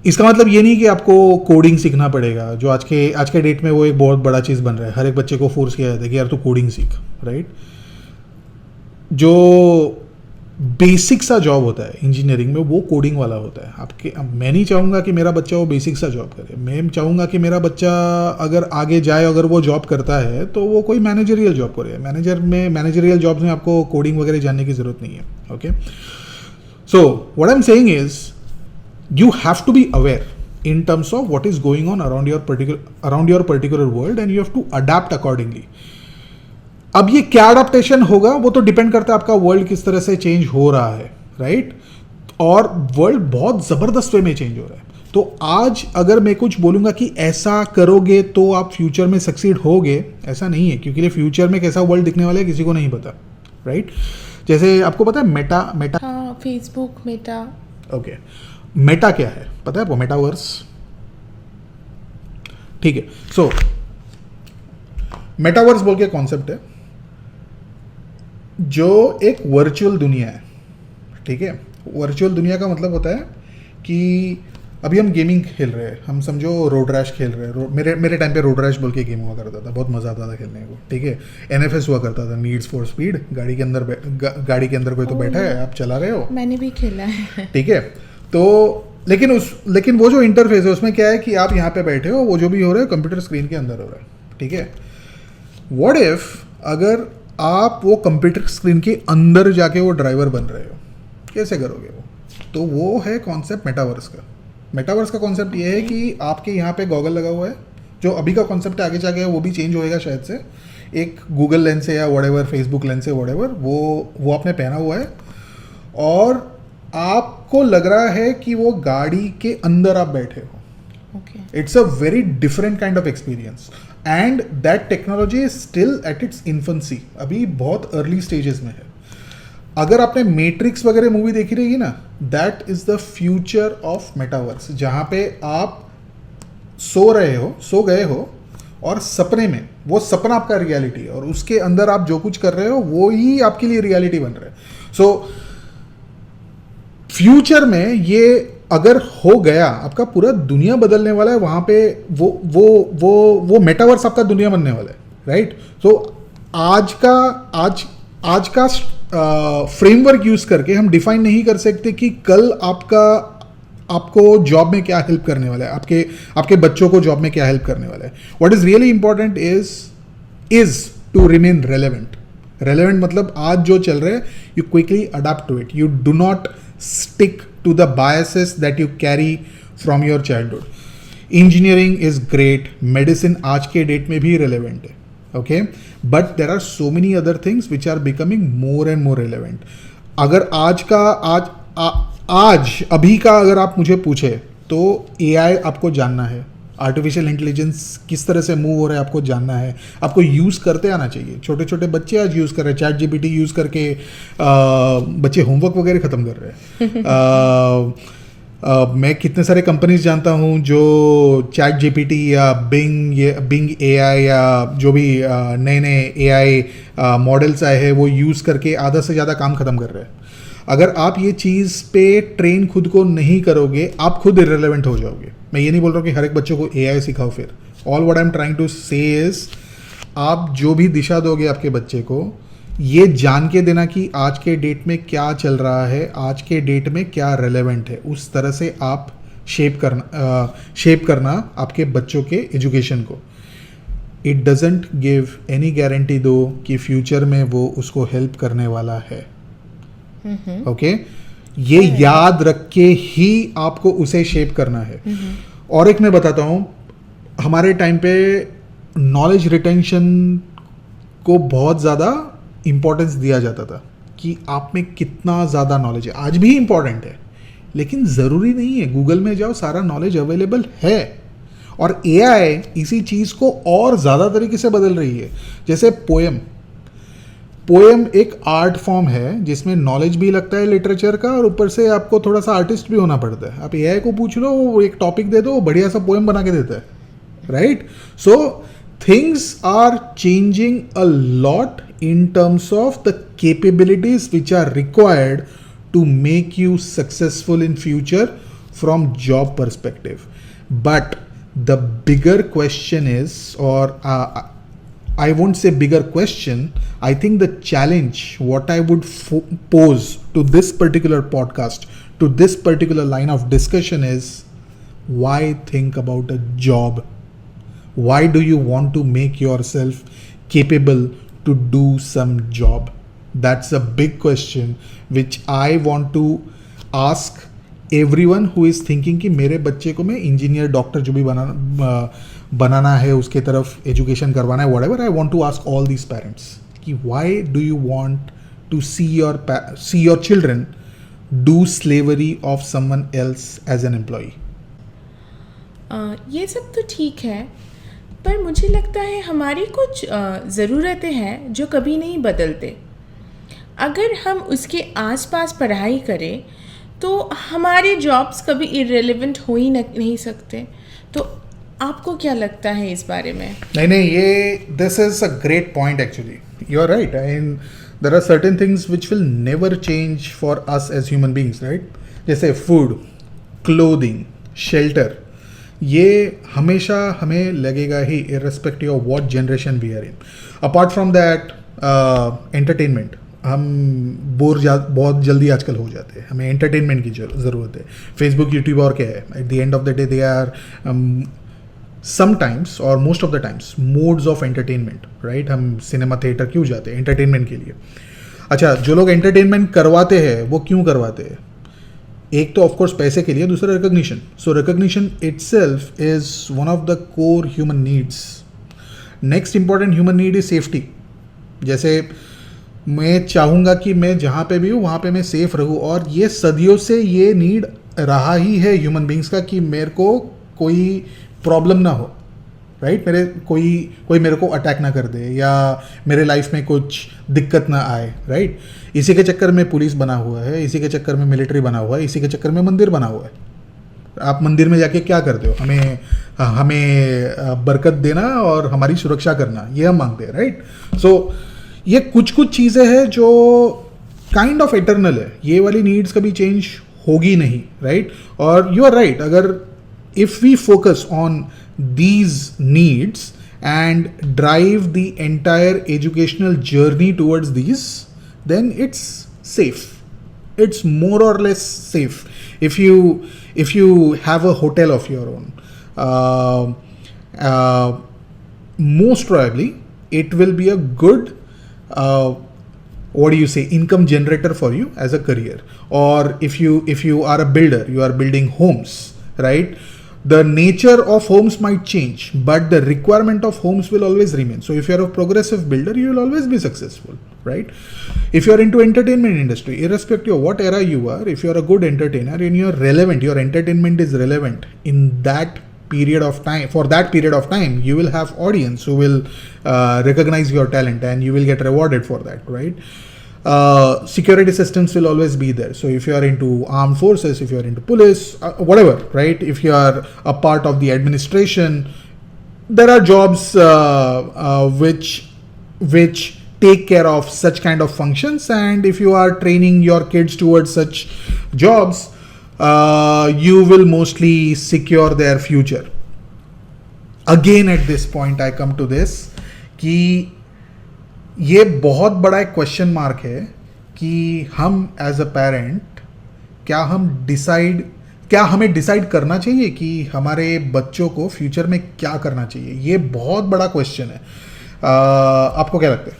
इसका मतलब ये नहीं कि आपको कोडिंग सीखना पड़ेगा, जो आज के डेट में वो एक बहुत बड़ा चीज़ बन रहा है। हर एक बच्चे को फोर्स किया जाता है कि यार तू कोडिंग सीख, राइट। जो बेसिक सा जॉब होता है इंजीनियरिंग में, वो कोडिंग वाला होता है। मैं नहीं चाहूँगा कि मेरा बच्चा वो बेसिक सा जॉब करे। मैं चाहूँगा कि मेरा बच्चा अगर आगे जाए, अगर वो जॉब करता है तो वो कोई मैनेजरियल जॉब करे। मैनेजरियल जॉब्स में आपको कोडिंग वगैरह जानने की ज़रूरत नहीं है, okay. So what I am saying is, you have to be aware in terms of what is going on around your particular world and you have to adapt accordingly. अब ये क्या अडेप्टेशन होगा वो तो डिपेंड करता है आपका world किस तरह से चेंज हो रहा है, राइट। और वर्ल्ड बहुत ज़बरदस्त वे में चेंज हो रहा है, तो आज अगर मैं कुछ बोलूँगा कि ऐसा करोगे तो आप फ्यूचर में सक्सीड होगे, ऐसा नहीं है, क्योंकि फ्यूचर में कैसा वर्ल्ड दिखने वाला है किसी को नहीं पता, राइट? जैसे आपको पता है मेटा हाँ, फेसबुक, मेटा। ओके, मेटा क्या है पता है आपको? मेटावर्स, ठीक है। सो मेटावर्स बोल के कॉन्सेप्ट है जो एक वर्चुअल दुनिया है, ठीक है? वर्चुअल दुनिया का मतलब होता है कि अभी हम गेमिंग खेल रहे हैं, हम समझो रोड रैश खेल रहे हैं। मेरे टाइम पे रोड रैश बोल के गेम हुआ करता था, बहुत मज़ा आता था खेलने को, ठीक है? NFS हुआ करता था, नीड्स फॉर स्पीड। गाड़ी के अंदर कोई तो बैठा है, आप चला रहे हो, मैंने भी खेला है। ठीक है? तो लेकिन वो जो इंटरफेस है उसमें क्या है कि आप यहाँ पे बैठे हो, वो जो भी हो रहा है कंप्यूटर स्क्रीन के अंदर हो रहा है, ठीक है? व्हाट इफ अगर आप वो कंप्यूटर स्क्रीन के अंदर जाके वो ड्राइवर बन रहे हो, कैसे करोगे वो? तो वो है कॉन्सेप्ट मेटावर्स का। मेटावर्स का कॉन्सेप्ट ये है कि आपके यहाँ पे गॉगल लगा हुआ है, जो अभी का कॉन्सेप्ट आगे जाके वो भी चेंज होएगा शायद से, एक गूगल लेंस है या व्हाटएवर, फेसबुक लेंस है, व्हाटएवर, वो आपने पहना हुआ है और आपको लग रहा है कि वो गाड़ी के अंदर आप बैठे हो। Okay. It's a very different kind of experience and that technology is still at its infancy, अभी बहुत अर्ली स्टेजेस में है। अगर आपने मैट्रिक्स वगैरह मूवी देखी रहेगी ना, that is the future of metaverse, जहां पे आप सो गए हो और सपने में वो सपना आपका रियलिटी है और उसके अंदर आप जो कुछ कर रहे हो वो ही आपके लिए रियलिटी बन रहा है। सो फ्यूचर में ये अगर हो गया, आपका पूरा दुनिया बदलने वाला है, वहां पे वो मेटावर्स आपका दुनिया बनने वाला है, राइट? सो आज का फ्रेमवर्क यूज करके हम डिफाइन नहीं कर सकते कि कल आपको जॉब में क्या हेल्प करने वाला है, आपके बच्चों को जॉब में क्या हेल्प करने वाला है। What is really important is to remain relevant मतलब आज जो चल रहा है, you quickly adapt to it, you do not stick to the biases that you carry from your childhood. Engineering is great, medicine आज के डेट में भी रेलेवेंट है, okay, but there are so many other things which are becoming more and more relevant. अगर अभी का अगर आप मुझे पूछे तो AI आपको जानना है, आर्टिफिशियल इंटेलिजेंस किस तरह से मूव हो रहा है आपको जानना है, आपको यूज़ करते आना चाहिए। छोटे छोटे बच्चे आज यूज़ कर रहे हैं, ChatGPT यूज़ करके बच्चे होमवर्क वगैरह ख़त्म कर रहे हैं। मैं कितने सारे कंपनीज जानता हूँ जो ChatGPT या बिंग AI या जो भी नए नए AI मॉडल्स आए हैं वो यूज़ करके आधा से ज़्यादा काम ख़त्म कर रहे हैं। अगर आप ये चीज़ पे ट्रेन खुद को नहीं करोगे, आप खुद इररिलेवेंट हो जाओगे। मैं ये नहीं बोल रहा हूँ कि हर एक बच्चों को AI सिखाओ फिर, all what I am trying to say is आप जो भी दिशा दोगे आपके बच्चे को, ये जान के देना कि आज के डेट में क्या चल रहा है, आज के डेट में क्या रेलेवेंट है, उस तरह से आप शेप करना आपके बच्चों के एजुकेशन को। It doesn't give any guarantee दो कि फ्यूचर में वो उसको हेल्प करने वाला है, ओके? ये याद रख के ही आपको उसे शेप करना है। और एक मैं बताता हूँ, हमारे टाइम पे नॉलेज रिटेंशन को बहुत ज़्यादा इंपॉर्टेंस दिया जाता था कि आप में कितना ज़्यादा नॉलेज है। आज भी इंपॉर्टेंट है लेकिन ज़रूरी नहीं है, गूगल में जाओ सारा नॉलेज अवेलेबल है। और AI इसी चीज़ को और ज़्यादा तरीके से बदल रही है। जैसे पोएम एक आर्ट फॉर्म है जिसमें नॉलेज भी लगता है लिटरेचर का और ऊपर से आपको थोड़ा सा आर्टिस्ट भी होना पड़ता है। आप AI को पूछ लो, वो एक टॉपिक दे दो, वो बढ़िया सा पोएम बना के देता है, right? So things are changing a lot in terms of the capabilities which are required to make you successful in future from job perspective. But the bigger question is, or I won't say bigger question, I think the challenge what I would pose to this particular podcast, to this particular line of discussion is, why think about a job? Why do you want to make yourself capable to do some job? That's a big question which I want to ask everyone who is thinking कि मेरे बच्चे को मैं engineer, doctor जो भी बनाना है उसके तरफ एजुकेशन करवाना है, whatever, I want to ask all these parents कि why do you want to see your children do slavery of someone else as an employee? ये सब तो ठीक है, पर मुझे लगता है हमारी कुछ ज़रूरतें हैं जो कभी नहीं बदलते। अगर हम उसके आसपास पढ़ाई करें तो हमारे जॉब्स कभी इररिलेवेंट हो ही नहीं सकते। तो आपको क्या लगता है इस बारे में? नहीं, ये this is a great point actually. You are right. And there are certain things which will never change for us as human beings, right? जैसे फूड, क्लोथिंग, शेल्टर, ये हमेशा हमें लगेगा ही irrespective of what generation we are in. Apart from that, entertainment, हम बहुत जल्दी आजकल हो जाते हैं. हमें एंटरटेनमेंट की ज़रूरत है. फेसबुक, यूट्यूब और क्या है, at the end of the day they are sometimes और most of the times modes of entertainment, right? हम सिनेमा थिएटर क्यों जाते हैं? एंटरटेनमेंट के लिए. अच्छा, जो लोग एंटरटेनमेंट करवाते हैं वो क्यों करवाते हैं? एक तो ऑफकोर्स पैसे के लिए, दूसरा recognition. So recognition itself is one of the core human needs. Next important human need is safety. जैसे मैं चाहूँगा कि मैं जहाँ पे भी हूँ वहाँ पे मैं सेफ रहूँ, और ये सदियों से ये नीड रहा ही है ह्यूमन बींग्स का कि मेरे को कोई प्रॉब्लम ना हो, राइट? कोई मेरे को अटैक ना कर दे या मेरे लाइफ में कुछ दिक्कत ना आए, राइट? इसी के चक्कर में पुलिस बना हुआ है, इसी के चक्कर में मिलिट्री बना हुआ है, इसी के चक्कर में मंदिर बना हुआ है. आप मंदिर में जाके क्या करते हो? हमें बरकत देना और हमारी सुरक्षा करना, ये हम मांगते हैं, राइट? सो ये कुछ चीज़ें हैं जो काइंड ऑफ इटर्नल है. ये वाली नीड्स कभी चेंज होगी नहीं, राइट? और यू आर राइट. अगर if we focus on these needs and drive the entire educational journey towards these, then it's safe. It's more or less safe. If you have a hotel of your own, most probably it will be a good what do you say, income generator for you as a career. Or if you are a builder, you are building homes, right? The nature of homes might change, but the requirement of homes will always remain. So if you are a progressive builder, you will always be successful, right? If you are into entertainment industry, irrespective of what era you are, if you are a good entertainer and you are relevant, your entertainment is relevant in that period of time, for that period of time, you will have audience who will recognize your talent and you will get rewarded for that, right? Security systems will always be there. So if you are into armed forces, if you are into police, whatever, right? If you are a part of the administration, there are jobs which take care of such kind of functions. And if you are training your kids towards such jobs, you will mostly secure their future. Again, at this point, I come to this कि ये बहुत बड़ा एक question mark है कि हम as a parent क्या हमें डिसाइड करना चाहिए कि हमारे बच्चों को फ्यूचर में क्या करना चाहिए. ये बहुत बड़ा क्वेश्चन है. आपको क्या लगता है?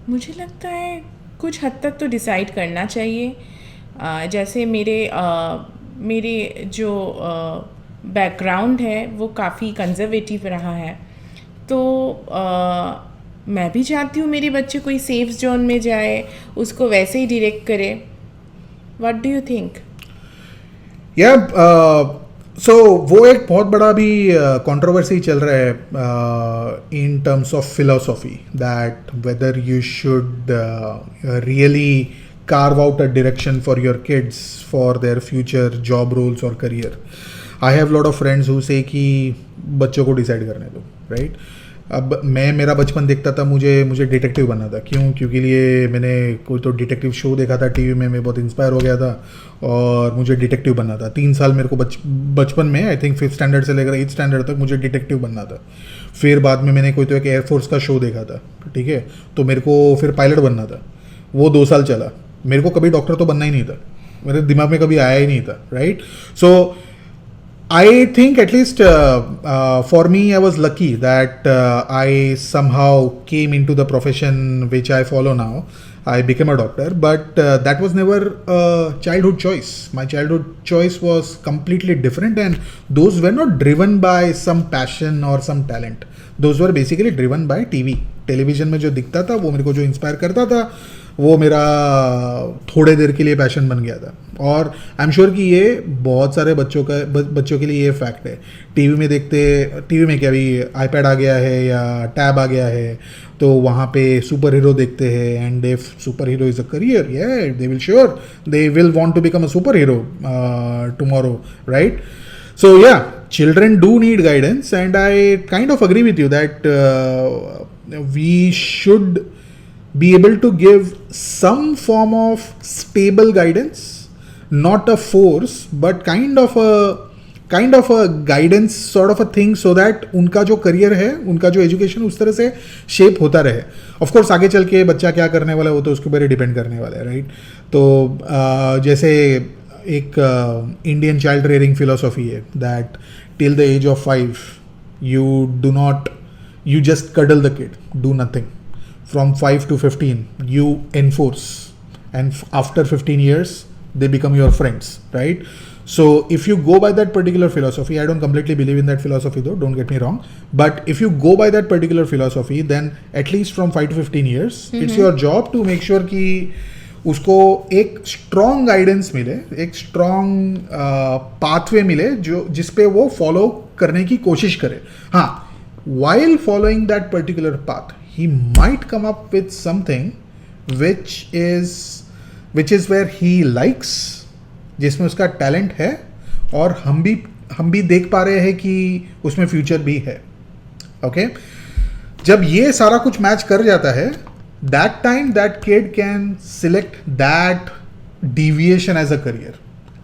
मुझे लगता है कुछ हद तक तो डिसाइड करना चाहिए. जैसे मेरे जो बैकग्राउंड है वो काफ़ी कंजर्वेटिव रहा है, तो मैं भी चाहती हूँ मेरे बच्चे कोई सेफ जोन में जाए, उसको वैसे ही डायरेक्ट करे. What do you think? या सो वो एक बहुत बड़ा भी कंट्रोवर्सी चल रहा है इन terms of philosophy, that whether you should really carve out a direction for your kids for their future job roles or career. I have lot of friends who say कि बच्चों को डिसाइड करने दो, right? अब मेरा बचपन देखता था, मुझे डिटेक्टिव बनना था. क्योंकि लिए मैंने कोई तो डिटेक्टिव शो देखा था टीवी में, मैं बहुत इंस्पायर हो गया था और मुझे डिटेक्टिव बनना था. 3 साल मेरे को बचपन में, आई थिंक 5th स्टैंडर्ड से लेकर 8th स्टैंडर्ड तक मुझे डिटेक्टिव बनना था. फिर बाद में मैंने कोई तो एक एयरफोर्स का शो देखा था, ठीक है, तो मेरे को फिर पायलट बनना था. वो 2 साल चला. मेरे को कभी डॉक्टर तो बनना ही नहीं था, मेरे दिमाग में कभी आया ही नहीं था, right? So I think at least for me, I was lucky that I somehow came into the profession which I follow now. I became a doctor, but that was never a childhood choice. My childhood choice was completely different, and those were not driven by some passion or some talent. Those were basically driven by TV. Television में जो दिखता था वो मेरे को जो inspire करता था, वो मेरा थोड़े देर के लिए पैशन बन गया था। और आई एम श्योर कि ये बहुत सारे बच्चों के लिए ये फैक्ट है। टीवी में क्या अभी आईपैड आ गया है या टैब आ गया है, तो वहाँ पे सुपर हीरो देखते हैं, and if super hero is a career, they will want to become a super hero tomorrow, right? So yeah, children do need guidance, and I kind of agree with you that we should be able to give some form of stable guidance, not a force, but kind of a guidance sort of a thing, so that उनका जो career है, उनका जो education उस तरह से shape होता रहे। ऑफ कोर्स आगे चल के बच्चा क्या करने वाला है वो तो उसके ऊपर ही डिपेंड करने वाला है, राइट? तो जैसे एक इंडियन चाइल्ड रेयरिंग फिलोसॉफी है that till the age of 5 you just cuddle the kid, do nothing. From 5 to 15 you enforce, and after 15 years they become your friends, right? So if you go by that particular philosophy, I don't completely believe in that philosophy though, don't get me wrong, but if you go by that particular philosophy, then at least from 5 to 15 years it's your job to make sure कि उसको एक strong guidance मिले, एक strong pathway मिले जो जिसपे वो follow करने की कोशिश करे। हाँ, while following that particular path he might come up with something which is where he likes, जिसमें उसका टैलेंट है और हम भी देख पा रहे हैं कि उसमें फ्यूचर भी है। ओके, जब ये सारा कुछ मैच कर जाता है, that time that kid can select that deviation as a career.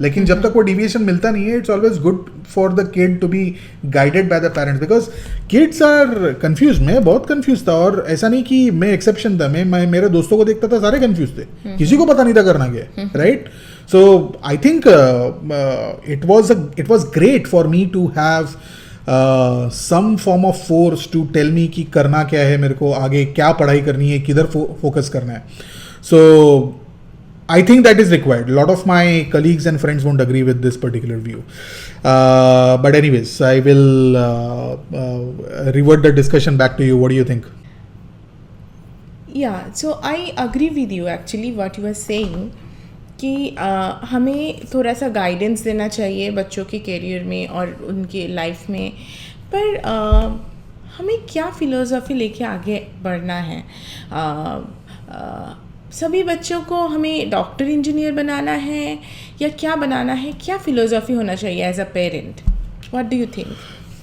लेकिन जब तक वो डिविएशन मिलता नहीं है, it's always good for the kid to be guided by the parents, because kids are confuse. मैं बहुत कंफ्यूज था, और ऐसा नहीं कि मैं एक्सेप्शन था, मैं मेरे दोस्तों को देखता था, सारे कंफ्यूज थे, किसी को पता नहीं था करना क्या, right? So I think it was great for me to have some form of force to tell me कि करना क्या है, मेरे को आगे क्या पढ़ाई करनी है, किधर फोकस करना है. So I think that is required. A lot of my colleagues and friends won't agree with this particular view. But anyways, I will revert the discussion back to you. What do you think? Yeah, so I agree with you actually what you are saying कि हमें थोड़ा सा guidance देना चाहिए बच्चों के career में और उनके लाइफ में, पर हमें क्या फ़िलोसॉफ़ी लेके आगे बढ़ना है. सभी बच्चों को हमें डॉक्टर इंजीनियर बनाना है या क्या बनाना है, क्या फ़िलोसॉफ़ी होना चाहिए as a parent? What do you think?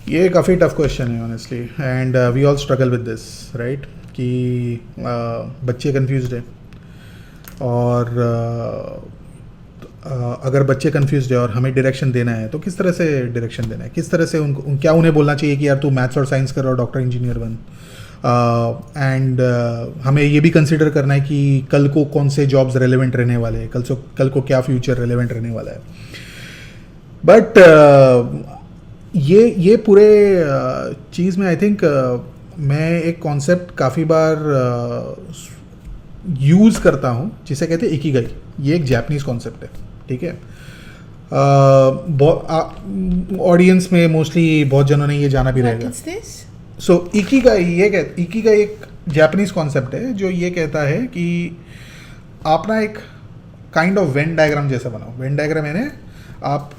ये काफ़ी टफ क्वेश्चन है honestly, and we all struggle with this, right? कि बच्चे कंफ्यूज्ड है, और अगर बच्चे कंफ्यूज्ड है और हमें डायरेक्शन देना है तो किस तरह से डायरेक्शन देना है, किस तरह से क्या उन्हें बोलना चाहिए कि यार तू मैथ्स और साइंस कर और डॉक्टर इंजीनियर बन. एंड हमें ये भी कंसिडर करना है कि कल को कौन से जॉब्स रेलेवेंट रहने वाले हैं, कल को क्या फ्यूचर रेलेवेंट रहने वाला है. बट ये पूरे चीज़ में आई थिंक मैं एक कॉन्सेप्ट काफ़ी बार यूज़ करता हूँ जिसे कहते हैं इकिगाई. ये एक जापानीज़ कॉन्सेप्ट है, ठीक है? ऑडियंस में मोस्टली बहुत जनों ने ये जाना भी रहेगा. सो इकिगाई एक जापानीज़ कॉन्सेप्ट है जो ये कहता है कि आप ना एक काइंड ऑफ वेन डायग्राम जैसा बनाओ. वेन डायग्राम यानी आप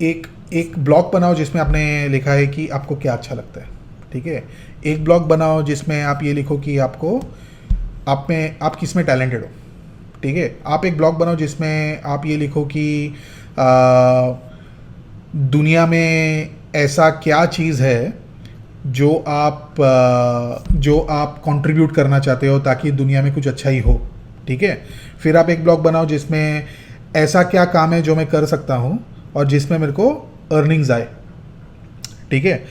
एक ब्लॉक बनाओ जिसमें आपने लिखा है कि आपको क्या अच्छा लगता है, ठीक है? एक ब्लॉक बनाओ जिसमें आप ये लिखो कि आप किस में टैलेंटेड हो, ठीक है? आप एक ब्लॉग बनाओ जिसमें आप ये लिखो कि दुनिया में ऐसा क्या चीज़ है जो आप कंट्रीब्यूट करना चाहते हो ताकि दुनिया में कुछ अच्छा ही हो, ठीक है? फिर आप एक ब्लॉग बनाओ जिसमें ऐसा क्या काम है जो मैं कर सकता हूँ और जिसमें मेरे को अर्निंग्स आए, ठीक है?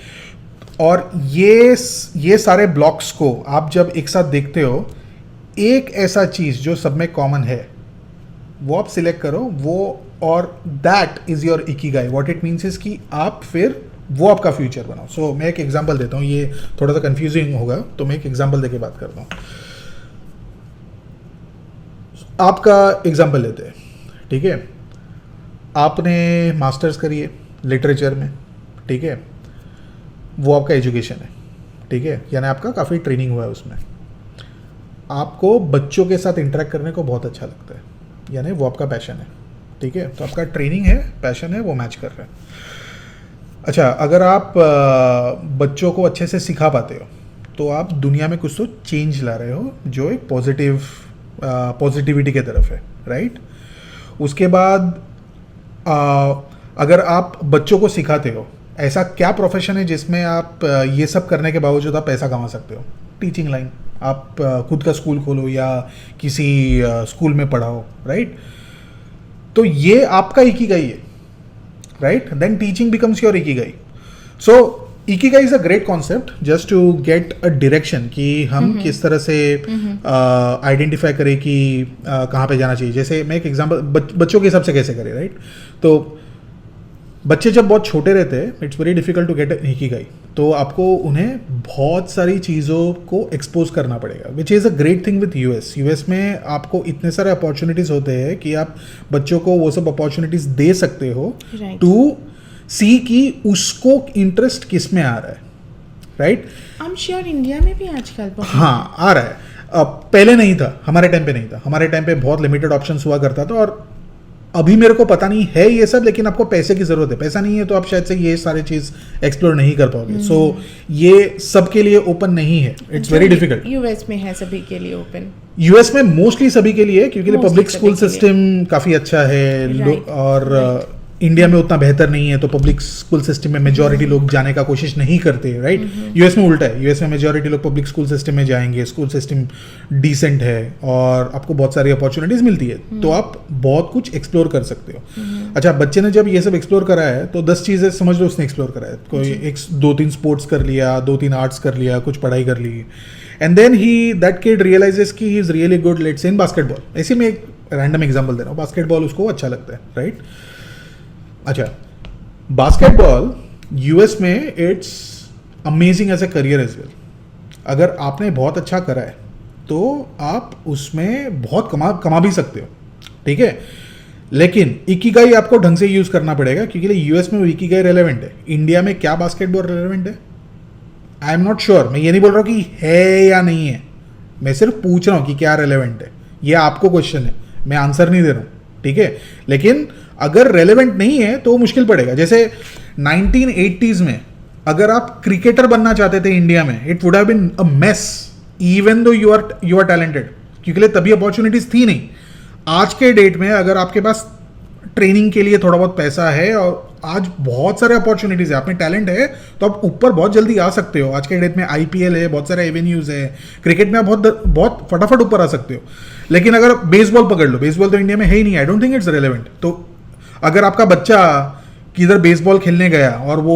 और ये सारे ब्लॉक्स को आप जब एक साथ देखते हो, एक ऐसा चीज़ जो सब में कॉमन है वो आप सिलेक्ट करो, वो, और that is your Ikigai. What it means is कि आप फिर वो आपका फ्यूचर बनाओ. सो मैं एक एग्जांपल देता हूँ, ये थोड़ा सा कंफ्यूजिंग होगा तो मैं एक एग्जांपल देके बात करता हूँ. आपका एग्जांपल लेते हैं, ठीक है? आपने मास्टर्स करी है लिटरेचर में, ठीक है? वो आपका एजुकेशन है, ठीक है? यानी आपका काफ़ी ट्रेनिंग हुआ है उसमें. आपको बच्चों के साथ इंटरेक्ट करने को बहुत अच्छा लगता है, यानी वो आपका पैशन है, ठीक है, तो आपका ट्रेनिंग है, पैशन है, वो मैच कर रहा है। अच्छा, अगर आप बच्चों को अच्छे से सिखा पाते हो तो आप दुनिया में कुछ तो चेंज ला रहे हो जो एक पॉजिटिविटी के तरफ है, राइट। उसके बाद अगर आप बच्चों को सिखाते हो, ऐसा क्या प्रोफेशन है जिसमें आप ये सब करने के बावजूद आप पैसा कमा सकते हो? टीचिंग लाइन, आप खुद का स्कूल खोलो या किसी स्कूल में पढ़ाओ, राइट। तो ये आपका इकिगाई है, right. Then teaching becomes your ikigai. So ikigai is a great concept just to get a direction कि हम किस तरह से आइडेंटिफाई करें कि कहाँ पे जाना चाहिए। जैसे मैं एक एग्जांपल बच्चों के हिसाब से कैसे करें, राइट। तो बच्चे जब बहुत छोटे रहते हैं, it's very difficult to get ikigai, तो आपको उन्हें बहुत सारी चीज़ों को एक्सपोज करना पड़ेगा, which is a great thing with US में आपको इतने सारे अपॉर्चुनिटीज़ होते हैं कि आप बच्चों को वो सब अपॉर्चुनिटीज़ दे सकते हो टू सी कि उसको इंटरेस्ट किस में आ रहा है, right. I am sure India में भी आजकल हाँ आ रहा है, पहले नहीं था, हमारे टाइम पे नहीं था, हमारे टाइम पे बहुत लिमिटेड ऑप्शंस हुआ करता था, और अभी मेरे को पता नहीं है ये सब, लेकिन आपको पैसे की जरूरत है, पैसा नहीं है तो आप शायद से ये सारी चीज एक्सप्लोर नहीं कर पाओगे। सो ये सबके लिए ओपन नहीं है, इट्स वेरी डिफिकल्ट। यूएस में है सभी के लिए ओपन, यूएस में मोस्टली सभी के लिए, क्योंकि पब्लिक स्कूल सिस्टम काफी अच्छा है, और इंडिया में उतना बेहतर नहीं है, तो पब्लिक स्कूल सिस्टम में मेजॉरिटी लोग जाने का कोशिश नहीं करते, राइट। यूएस में उल्टा है, यूएस में मेजॉरिटी लोग पब्लिक स्कूल सिस्टम में जाएंगे, स्कूल सिस्टम डिसेंट है और आपको बहुत सारी अपॉर्चुनिटीज मिलती है, तो आप बहुत कुछ एक्सप्लोर कर सकते हो। अच्छा, बच्चे ने जब ये सब एक्सप्लोर करा है तो 10 चीजें समझ लो उसने एक्सप्लोर करा है, कोई 2-3 स्पोर्ट्स कर लिया, 2-3 आर्ट्स कर लिया, कुछ पढ़ाई कर ली, and then that kid realises कि he is really good, let's say in basketball. ऐसे में एक रैंडम एग्जांपल दे रहा हूँ, बास्केटबॉल उसको अच्छा लगता है, राइट। अच्छा, बास्केटबॉल यूएस में it's amazing as a career as well. अगर आपने बहुत अच्छा करा है तो आप उसमें बहुत कमा भी सकते हो, ठीक है, लेकिन इकिगाई आपको ढंग से यूज करना पड़ेगा, क्योंकि यूएस में वो इकिगाई रेलेवेंट है। इंडिया में क्या बास्केटबॉल रेलेवेंट है? आई एम नॉट श्योर। मैं ये नहीं बोल रहा हूँ कि है या नहीं है, मैं सिर्फ पूछ रहा हूँ कि क्या रेलेवेंट है। ये आपको क्वेश्चन है, मैं आंसर नहीं दे रहा हूँ, ठीक है। लेकिन अगर रेलेवेंट नहीं है तो मुश्किल पड़ेगा। जैसे 1980s में अगर आप क्रिकेटर बनना चाहते थे इंडिया में, it would have been a mess even though you are talented, क्योंकि तभी अपॉर्चुनिटीज थी नहीं। आज के डेट में अगर आपके पास ट्रेनिंग के लिए थोड़ा बहुत पैसा है और आज बहुत सारे अपॉर्चुनिटीज है, आप में टैलेंट है, तो आप ऊपर बहुत जल्दी आ सकते हो। आज के डेट में आईपीएल है, बहुत सारे एवेन्यूज है, क्रिकेट में आप बहुत फटाफट ऊपर आ सकते हो। लेकिन अगर बेसबॉल पकड़ लो, बेसबॉल तो इंडिया में है ही नहीं, I don't think it's relevant. तो अगर आपका बच्चा किधर बेसबॉल खेलने गया और वो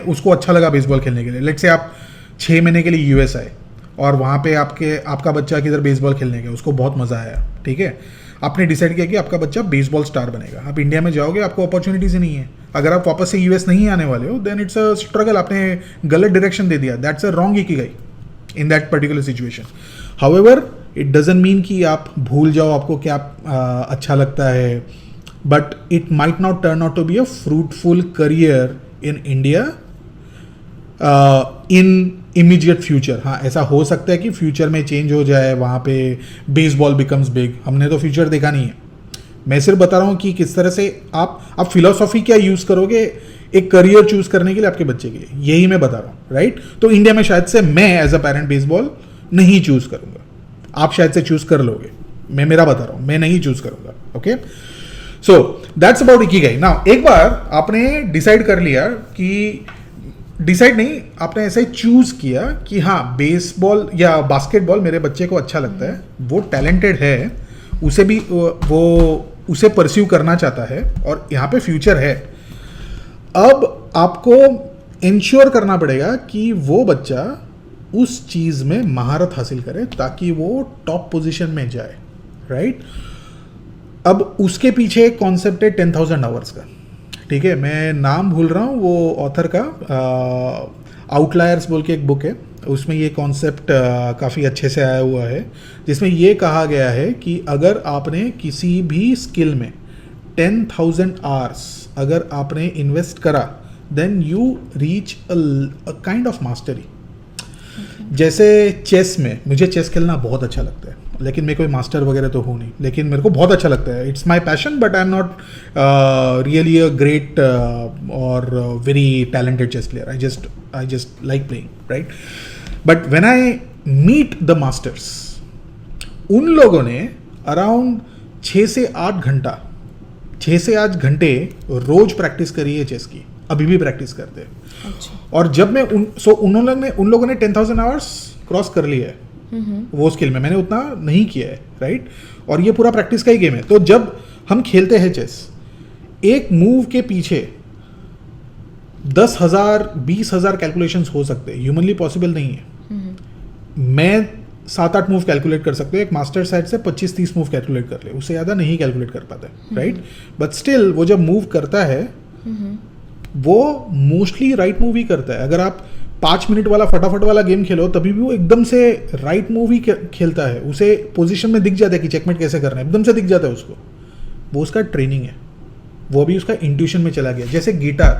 उसको अच्छा लगा बेसबॉल खेलने के लिए, लेट्स से आप 6 महीने के लिए यूएस आए और वहाँ पे आपका बच्चा किधर बेसबॉल खेलने गया, उसको बहुत मजा आया, ठीक है, आपने डिसाइड किया कि आपका बच्चा बेसबॉल स्टार बनेगा। आप इंडिया में जाओगे, आपको अपॉर्चुनिटीज ही नहीं है। अगर आप वापस से यूएस नहीं आने वाले हो, देन इट्स अ स्ट्रगल, आपने गलत डायरेक्शन दे दिया, that's a wrong ikigai in that particular situation. However it doesn't mean कि आप भूल जाओ आपको क्या अच्छा लगता है, but it might not turn out to be a fruitful career in India in immediate future. हाँ, ऐसा हो सकता है कि फ्यूचर में चेंज हो जाए, वहाँ पे बेसबॉल बिकम्स बिग। हमने तो फ्यूचर देखा नहीं है, मैं सिर्फ बता रहा हूँ कि किस तरह से आप फिलोसॉफी क्या यूज़ करोगे एक करियर चूज करने के लिए आपके बच्चे के लिए, यही मैं बता रहा हूँ, राइट। तो इंडिया में शायद से मैं एज अ पेरेंट बेसबॉल नहीं चूज करूँगा, आप शायद से चूज कर लोगे, मैं मेरा बता रहा हूँ, मैं नहीं चूज करूँगा, okay. So that's about Ikigai. Now एक बार आपने डिसाइड कर लिया कि डिसाइड नहीं, आपने ऐसे ही चूज किया कि हाँ बेसबॉल या बास्केटबॉल मेरे बच्चे को अच्छा लगता है, वो टैलेंटेड है, उसे भी वो उसे परस्यू करना चाहता है और यहाँ पे फ्यूचर है। अब आपको इंश्योर करना पड़ेगा कि वो बच्चा उस चीज़ में महारत हासिल करे ताकि वो टॉप पोजीशन में जाए, राइट। अब उसके पीछे एक कॉन्सेप्ट है 10,000 आवर्स का, ठीक है, मैं नाम भूल रहा हूँ वो ऑथर का, आउटलायर्स बोल के एक बुक है, उसमें ये कॉन्सेप्ट काफ़ी अच्छे से आया हुआ है, जिसमें ये कहा गया है कि अगर आपने किसी भी स्किल में 10,000 आवर्स अगर आपने इन्वेस्ट करा, then you reach a kind of mastery. जैसे चेस में मुझे चेस खेलना बहुत अच्छा लगता है, लेकिन मैं कोई मास्टर वगैरह तो हूँ नहीं, लेकिन मेरे को बहुत अच्छा लगता है. It's my passion, but I am not really a great और very talented chess player. I just like playing, right. But when I meet the masters, उन लोगों ने अराउंड 6 से 8 घंटे रोज प्रैक्टिस करी है चेस की, अभी भी प्रैक्टिस करते हैं. अच्छा. और जब मैं उन लोगों ने 10,000 आवर्स क्रॉस कर लिया है वो स्किल में. मैंने उतना नहीं किया है, राइट. और ये पूरा प्रैक्टिस का ही गेम है. तो जब हम खेलते हैं चेस, एक मूव के पीछे 10,000 20,000 कैलकुलेशंस हो सकते हैं. ह्यूमनली पॉसिबल नहीं है. मैं 7-8 मूव कैलकुलेट कर सकते हो, एक मास्टर साइड से 25-30 मूव कैलकुलेट कर ले, उससे ज़्यादा नहीं कैलकुलेट कर पाता है, राइट. बट स्टिल वो जब मूव करता है वो मोस्टली राइट मूव ही करता है. अगर आप 5 मिनट वाला फटाफट वाला गेम खेलो तभी भी वो एकदम से राइट मूव ही खेलता है. उसे पोजीशन में दिख जाता है कि चेकमेट कैसे करना है, एकदम से दिख जाता है उसको. वो उसका ट्रेनिंग है, वो अभी उसका इंट्यूशन में चला गया. जैसे गिटार,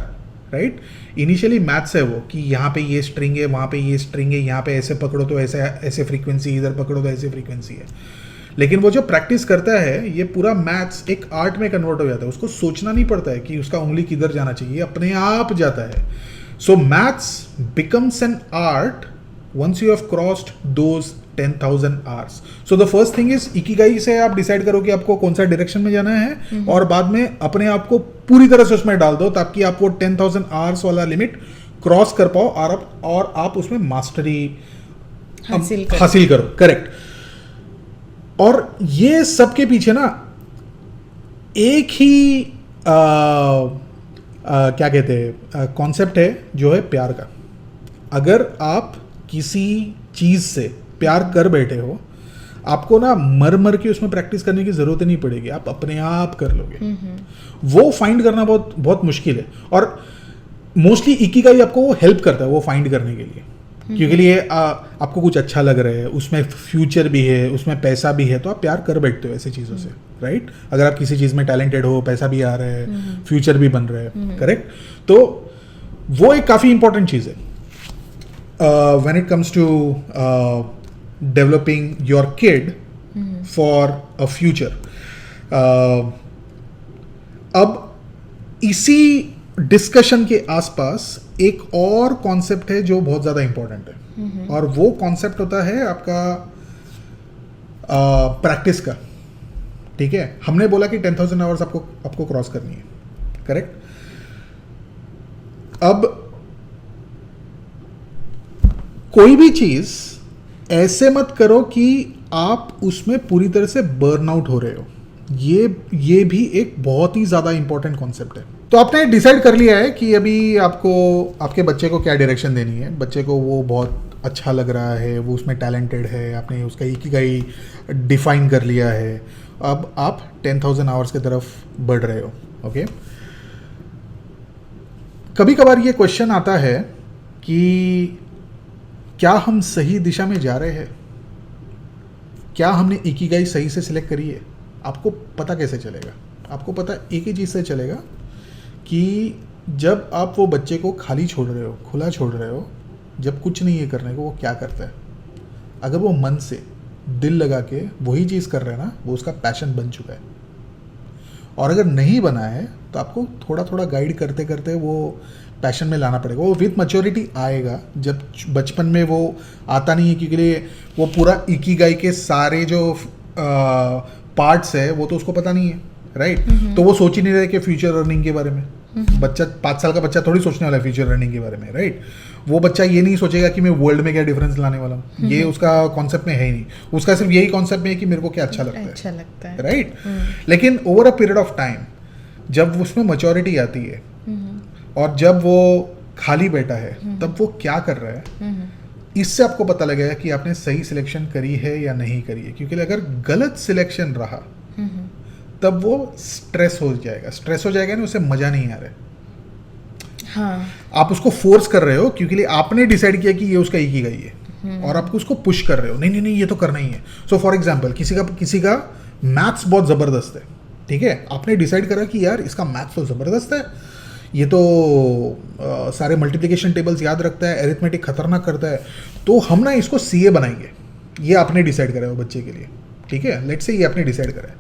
राइट. इनिशियली मैथ्स है वो कि यहाँ पे ये स्ट्रिंग है, वहाँ पे ये स्ट्रिंग है, यहाँ पे ऐसे पकड़ो तो ऐसे फ्रीक्वेंसी, इधर पकड़ो तो ऐसे फ्रीक्वेंसी है. लेकिन वो जो प्रैक्टिस करता है, ये पूरा मैथ्स एक आर्ट में कन्वर्ट हो जाता है. उसको सोचना नहीं पड़ता है कि उसका उंगली किधर जाना चाहिए, अपने आप जाता है. So maths becomes an art once you have crossed those 10,000 hours. So the first thing is ikigai से आप डिसाइड करो कि आपको कौन सा डायरेक्शन में जाना है, और बाद में अपने आप को पूरी तरह से उसमें डाल दो ताकि आप वो 10,000 आवर्स वाला लिमिट क्रॉस कर पाओ और आप उसमें मास्टरी हासिल करो. करेक्ट. और ये सब के पीछे ना एक ही क्या कहते हैं कॉन्सेप्ट है, जो है प्यार का. अगर आप किसी चीज़ से प्यार कर बैठे हो, आपको ना मर के उसमें प्रैक्टिस करने की ज़रूरत नहीं पड़ेगी, आप अपने आप कर लोगे. वो फाइंड करना बहुत बहुत मुश्किल है, और मोस्टली इकिगाई आपको वो हेल्प करता है वो फाइंड करने के लिए. क्योंकि लिए आपको कुछ अच्छा लग रहा है, उसमें फ्यूचर भी है, उसमें पैसा भी है, तो आप प्यार कर बैठते हो ऐसी चीज़ों से, राइट. अगर आप किसी चीज़ में टैलेंटेड हो, पैसा भी आ रहा है, फ्यूचर भी बन रहा है, करेक्ट. तो वो एक काफ़ी इंपॉर्टेंट चीज़ है when it comes to developing your kid for a future. अब इसी डिस्कशन के आसपास एक और कॉन्सेप्ट है जो बहुत ज़्यादा इंपॉर्टेंट है, और वो कॉन्सेप्ट होता है आपका प्रैक्टिस का. ठीक है. हमने बोला कि 10,000 आवर्स आपको क्रॉस करनी है, करेक्ट. अब कोई भी चीज़ ऐसे मत करो कि आप उसमें पूरी तरह से बर्न आउट हो रहे हो. ये भी एक बहुत ही ज़्यादा इंपॉर्टेंट कॉन्सेप्ट है. तो आपने डिसाइड कर लिया है कि अभी आपको आपके बच्चे को क्या डायरेक्शन देनी है. बच्चे को वो बहुत अच्छा लग रहा है, वो उसमें टैलेंटेड है, आपने उसका इकिगाई डिफाइन कर लिया है. अब आप 10,000 आवर्स की तरफ बढ़ रहे हो. ओके. कभी कभार ये क्वेश्चन आता है कि क्या हम सही दिशा में जा रहे हैं, क्या हमने इकिगाई सही से सिलेक्ट करी है. आपको पता कैसे चलेगा? आपको पता एक ही चीज़ से चलेगा कि जब आप वो बच्चे को खाली छोड़ रहे हो, खुला छोड़ रहे हो, जब कुछ नहीं है करने को, वो क्या करता है. अगर वो मन से दिल लगा के वही चीज़ कर रहा है ना, वो उसका पैशन बन चुका है. और अगर नहीं बना है तो आपको थोड़ा थोड़ा गाइड करते करते वो पैशन में लाना पड़ेगा. वो विथ मैच्योरिटी आएगा. जब बचपन में वो आता नहीं है, क्योंकि वो पूरा इकिगाई के सारे जो पार्ट्स है वो तो उसको पता नहीं है, राइट. तो वो सोच ही नहीं रहे कि फ्यूचर अर्निंग के बारे में. बच्चा 5 साल का बच्चा थोड़ी सोचने वाला है फ्यूचर अर्निंग के बारे में, राइट. वो बच्चा ये नहीं सोचेगा कि मैं वर्ल्ड में क्या डिफरेंस लाने वाला हूँ. ये उसका कॉन्सेप्ट में है ही नहीं. उसका सिर्फ यही कॉन्सेप्ट में है कि मेरे को क्या अच्छा लगता है, राइट. लेकिन over a period of time जब उसमें मैच्योरिटी आती है और जब वो खाली बैठा है, तब वो क्या कर रहा है, इससे आपको पता लगेगा कि आपने सही सिलेक्शन करी है या नहीं करी है. क्योंकि अगर गलत सिलेक्शन रहा तब वो स्ट्रेस हो जाएगा ना, उसे मजा नहीं आ रहा है. हाँ. आप उसको फोर्स कर रहे हो क्योंकि आपने डिसाइड किया कि ये उसका इकिगाई है, और आप उसको पुश कर रहे हो, नहीं ये तो करना ही है. सो फॉर एग्जांपल किसी का मैथ्स बहुत ज़बरदस्त है, ठीक है. आपने डिसाइड करा कि यार इसका मैथ्स तो ज़बरदस्त है, ये तो सारे मल्टीप्लिकेशन टेबल्स याद रखता है, एरिथमेटिक खतरनाक करता है, तो हम ना इसको सीए बनाएंगे। ये आपने डिसाइड करा है वो बच्चे के लिए, ठीक है, लेट्स से ये आपने डिसाइड करा है।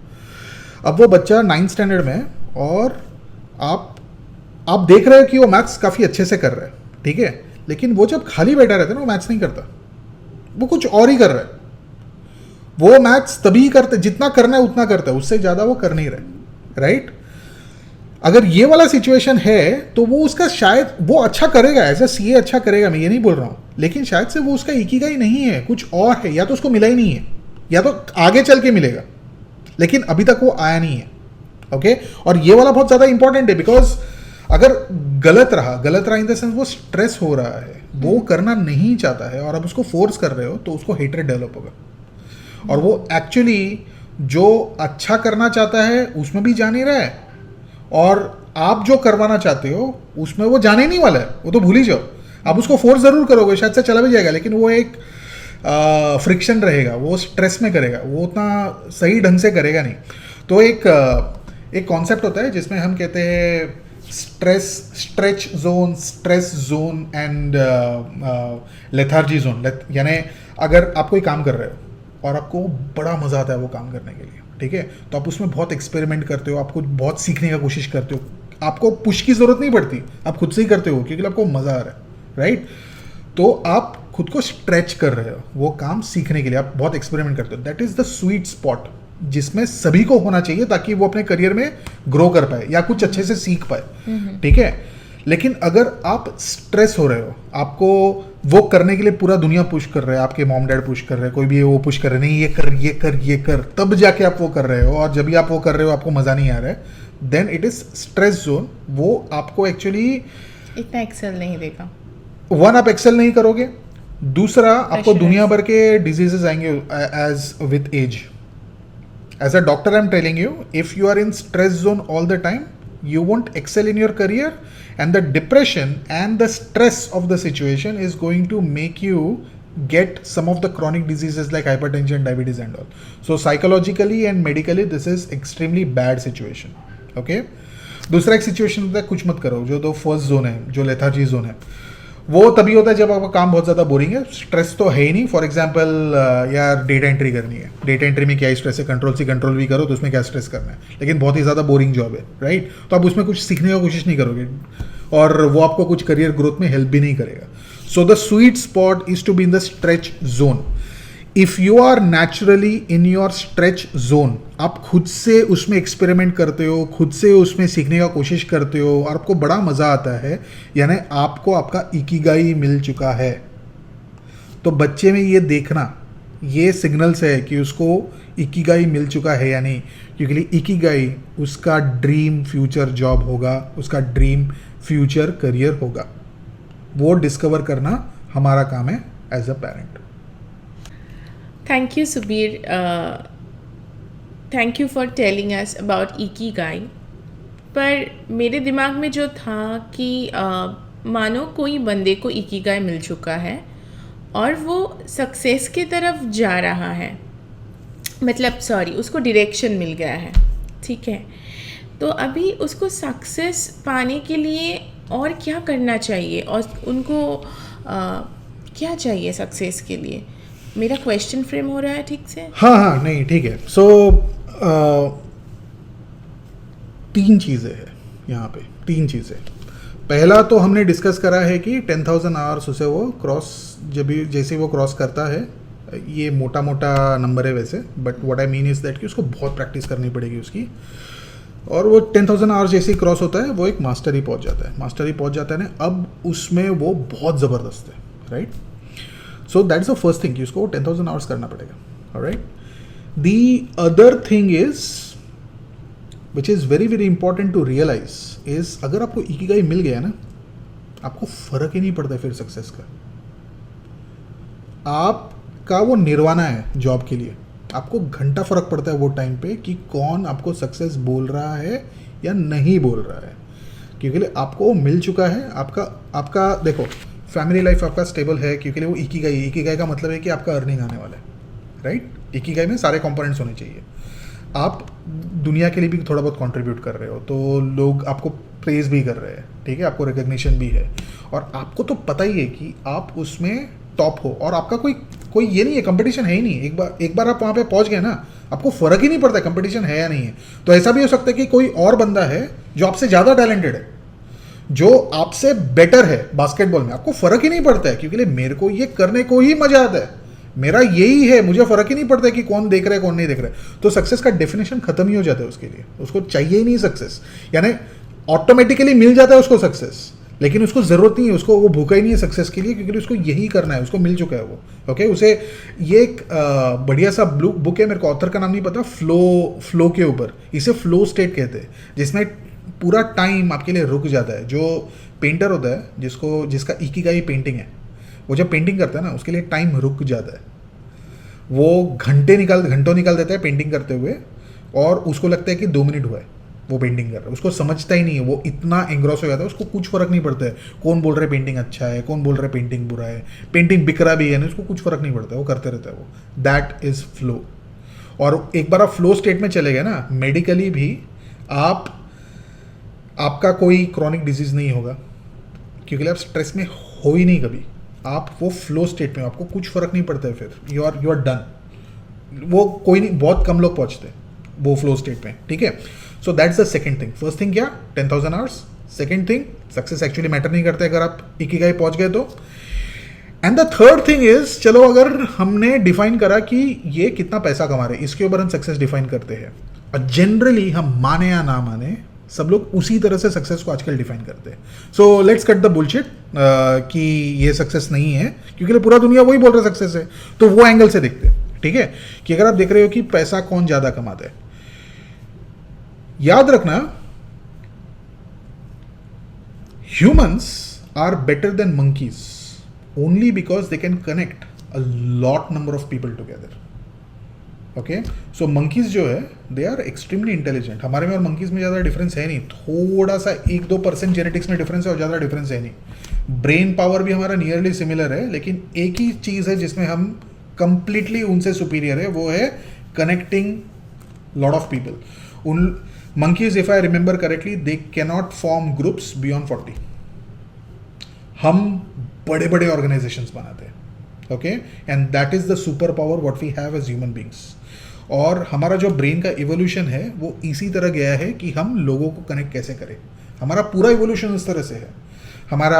अब वो बच्चा 9th स्टैंडर्ड में है और आप देख रहे हो कि वो मैथ्स काफ़ी अच्छे से कर रहा है, ठीक है, लेकिन वो जब खाली बैठा रहता है ना, वो मैथ्स नहीं करता, वो कुछ और ही कर रहा है। वो मैथ्स तभी करते जितना करना है उतना करता है, उससे ज़्यादा वो कर नहीं रहे, राइट। अगर ये वाला सिचुएशन है तो वो उसका शायद वो अच्छा करेगा, एज अ सीए अच्छा करेगा, मैं ये नहीं बोल रहा हूँ, लेकिन शायद से वो उसका इकिगाई नहीं है, कुछ और है, या तो उसको मिला ही नहीं है, या तो आगे चल के मिलेगा, लेकिन अभी तक वो आया नहीं है, ओके। और ये वाला बहुत ज़्यादा इंपॉर्टेंट है, बिकॉज अगर गलत रहा इन द सेंस वो स्ट्रेस हो रहा है, वो करना नहीं चाहता है और आप उसको फोर्स कर रहे हो, तो उसको हेटरेट डेवलप होगा। और वो एक्चुअली जो अच्छा करना चाहता है उसमें भी जा नहीं रहा है, और आप जो करवाना चाहते हो उसमें वो जाने नहीं वाला है, वो तो भूल ही जाओ। आप उसको फोर्स ज़रूर करोगे, शायद से चला भी जाएगा, लेकिन वो एक फ्रिक्शन रहेगा, वो स्ट्रेस में करेगा, वो उतना सही ढंग से करेगा नहीं। तो एक कॉन्सेप्ट होता है जिसमें हम कहते हैं stretch zone, stress zone and lethargy zone. यानी अगर आप कोई काम कर रहे हो और आपको बड़ा मज़ा आता है वो काम करने के लिए, ठीक है, तो आप उसमें बहुत एक्सपेरिमेंट करते हो, आपको बहुत सीखने का कोशिश करते हो, आपको पुश की ज़रूरत नहीं पड़ती, आप खुद से ही करते हो क्योंकि आपको मज़ा आ रहा है, राइट। तो आप खुद को स्ट्रेच कर रहे हो वो काम सीखने के लिए, आप बहुत एक्सपेरिमेंट करते हो। That is the sweet spot जिसमें सभी को होना चाहिए ताकि वो अपने करियर में ग्रो कर पाए या कुछ अच्छे से सीख पाए, ठीक है। लेकिन अगर आप स्ट्रेस हो रहे हो, आपको वो करने के लिए पूरा दुनिया पुश कर रहे हैं, आपके मॉम डैड पुश कर रहे हैं, कोई भी वो पुश कर रहे हैं, नहीं ये कर ये कर ये कर, तब जाके आप वो कर रहे हो, और जब भी आप वो कर रहे हो आपको मज़ा नहीं आ रहा है, then it is stress zone. वो आपको एक्चुअली इतना एक्सेल नहीं देगा। वन, आप एक्सेल नहीं करोगे, दूसरा आपको दुनिया भर के डिजीजेस आएंगे age with age. As a doctor, I'm telling you, if you are in stress zone all the time, you won't excel in your career, and the depression and the stress of the situation is going to make you get some of the chronic diseases like hypertension, diabetes and all. So psychologically and medically, this is extremely bad situation. Okay? दूसरा एक situation होता है कुछ मत करो, जो तो first zone है, जो लेथार्जी जोन है, वो तभी होता है जब आपका काम बहुत ज़्यादा बोरिंग है, स्ट्रेस तो है ही नहीं। फॉर एग्जांपल यार डेटा एंट्री करनी है, डेटा एंट्री में क्या ही स्ट्रेस है, कंट्रोल सी कंट्रोल भी करो तो उसमें क्या स्ट्रेस करना है, लेकिन बहुत ही ज़्यादा बोरिंग जॉब है, राइट। तो आप उसमें कुछ सीखने की कोशिश नहीं करोगे और वो आपको कुछ करियर ग्रोथ में हेल्प भी नहीं करेगा। So the sweet spot is to be in the stretch zone. If you are naturally in your stretch zone, आप खुद से उसमें एक्सपेरिमेंट करते हो, खुद से उसमें सीखने का कोशिश करते हो और आपको बड़ा मज़ा आता है, यानी आपको आपका इकिगाई मिल चुका है। तो बच्चे में ये देखना, ये सिग्नल्स है कि उसको इकिगाई मिल चुका है या नहीं, क्योंकि इकिगाई उसका ड्रीम फ्यूचर जॉब होगा, उसका ड्रीम फ्यूचर करियर होगा। वो डिस्कवर करना हमारा काम है as a parent. Thank you, Subir. Thank you for telling us about Ikigai. पर मेरे दिमाग में जो था कि मानो कोई बंदे को Ikigai मिल चुका है और वो सक्सेस की तरफ जा रहा है, मतलब सॉरी, उसको डायरेक्शन मिल गया है, ठीक है। तो अभी उसको सक्सेस पाने के लिए और क्या करना चाहिए, और उनको क्या चाहिए सक्सेस के लिए? मेरा क्वेश्चन फ्रेम हो रहा है ठीक से? हाँ, नहीं ठीक है। सो तीन चीज़ें हैं यहाँ पे, तीन चीज़ें। पहला तो हमने डिस्कस करा है कि 10,000 आवर्स उसे वो क्रॉस, जैसे वो क्रॉस करता है, ये मोटा मोटा नंबर है वैसे, but what I mean is that कि उसको बहुत प्रैक्टिस करनी पड़ेगी उसकी, और वो 10,000 आवर्स जैसे ही क्रॉस होता है वो एक मास्टरी पहुँच जाता है, मास्टरी पहुँच जाता है ना, अब उसमें वो बहुत ज़बरदस्त है, right. So that's the first thing कि उसको 10,000 आवर्स करना पड़ेगा, alright. The other thing is, which is very very important to realize is, अगर आपको इकिगाई मिल गया ना, आपको फर्क ही नहीं पड़ता फिर सक्सेस का। आपका वो निर्वाणा है जॉब के लिए, आपको घंटा फर्क पड़ता है वो टाइम पे कि कौन आपको सक्सेस बोल रहा है या नहीं बोल रहा है, क्योंकि आपको मिल चुका है। आपका देखो फैमिली लाइफ आपका स्टेबल है, क्योंकि वो इकिगाई का मतलब है कि आपका अर्निंग आने वाला है, राइट। इकिगाई में सारे कंपोनेंट्स होने चाहिए। आप दुनिया के लिए भी थोड़ा बहुत कंट्रीब्यूट कर रहे हो तो लोग आपको प्रेज भी कर रहे हैं, ठीक है, आपको रिकग्निशन भी है और आपको तो पता ही है कि आप उसमें टॉप हो और आपका कोई ये नहीं है, कंपटीशन है ही नहीं। एक बार आप वहाँ पे पहुँच गए ना, आपको फर्क ही नहीं पड़ता कंपटीशन है या नहीं है। तो ऐसा भी हो सकता है कि कोई और बंदा है जो आपसे ज़्यादा टैलेंटेड है, जो आपसे बेटर है बास्केटबॉल में, आपको फर्क ही नहीं पड़ता है क्योंकि मेरे को ये करने को ही मजा आता है, मेरा यही है, मुझे फर्क ही नहीं पड़ता है कि कौन देख रहा है कौन नहीं देख रहा है। तो सक्सेस का डेफिनेशन खत्म ही हो जाता है उसके लिए, उसको चाहिए ही नहीं सक्सेस, यानी ऑटोमेटिकली मिल जाता है उसको सक्सेस, लेकिन उसको जरूरत नहीं है, उसको वो भूखा ही नहीं है सक्सेस के लिए क्योंकि उसको यही करना है, उसको मिल चुका है वो। ओके, उसे ये एक बढ़िया सा बुक है, मेरे को ऑथर का नाम नहीं पता, फ्लो के ऊपर, इसे फ्लो स्टेट कहते हैं, जिसमें पूरा टाइम आपके लिए रुक जाता है। जो पेंटर होता है जिसका इकिगाई पेंटिंग है, वो जब पेंटिंग करता है ना उसके लिए टाइम रुक जाता है, वो घंटों निकाल देता है पेंटिंग करते हुए और उसको लगता है कि 2 मिनट हुआ है वो पेंटिंग कर रहा है, उसको समझता ही नहीं है, वो इतना एंग्रॉस हो जाता है, उसको कुछ फर्क नहीं पड़ता है कौन बोल रहा है पेंटिंग अच्छा है, कौन बोल रहा है पेंटिंग बुरा है, पेंटिंग बिक रहा भी है ना, उसको कुछ फर्क नहीं पड़ता है, वो करते रहता है वो। That is flow. और एक बार आप फ्लो स्टेट में चले गए ना, मेडिकली भी आपका कोई क्रॉनिक डिजीज नहीं होगा क्योंकि आप स्ट्रेस में हो ही नहीं कभी, आप वो फ्लो स्टेट में, आपको कुछ फर्क नहीं पड़ता है, फिर यू आर डन। वो कोई नहीं, बहुत कम लोग पहुंचते वो फ्लो स्टेट में, ठीक है। So that's the second thing. First thing क्या, 10,000 hours. Second thing, success actually matter नहीं करता अगर आप इकिगाई पहुंच गए तो। And the third thing is, चलो अगर हमने डिफाइन करा कि ये कितना पैसा कमा रहे, इसके ऊपर हम सक्सेस डिफाइन करते हैं और जनरली हम माने या ना माने सब लोग उसी तरह से सक्सेस को आजकल डिफाइन करते हैं। So let's cut the bullshit कि ये सक्सेस नहीं है क्योंकि पूरा दुनिया वही बोल रहा है सक्सेस है, तो वो एंगल से देखते हैं, ठीक है। कि अगर आप देख रहे हो कि पैसा कौन ज्यादा कमाता है, याद रखना humans are better than monkeys only because they can connect a lot number of people together. Okay, so monkeys जो है दे आर एक्सट्रीमली इंटेलिजेंट। हमारे में और मंकीज में ज़्यादा डिफरेंस है नहीं, थोड़ा सा 1-2% जेनेटिक्स में डिफरेंस है और ज़्यादा डिफरेंस है नहीं। ब्रेन पावर भी हमारा नियरली सिमिलर है, लेकिन एक ही चीज़ है जिसमें हम कंप्लीटली उनसे सुपीरियर है, वो है कनेक्टिंग लॉट ऑफ पीपल। उन monkeys, if I remember correctly, they cannot form groups beyond 40। हम बड़े बड़े ऑर्गेनाइजेशंस बनाते हैं, okay, and that is the super power what we have as human beings. और हमारा जो ब्रेन का इवोल्यूशन है वो इसी तरह गया है कि हम लोगों को कनेक्ट कैसे करें। हमारा पूरा इवोल्यूशन उस तरह से है। हमारा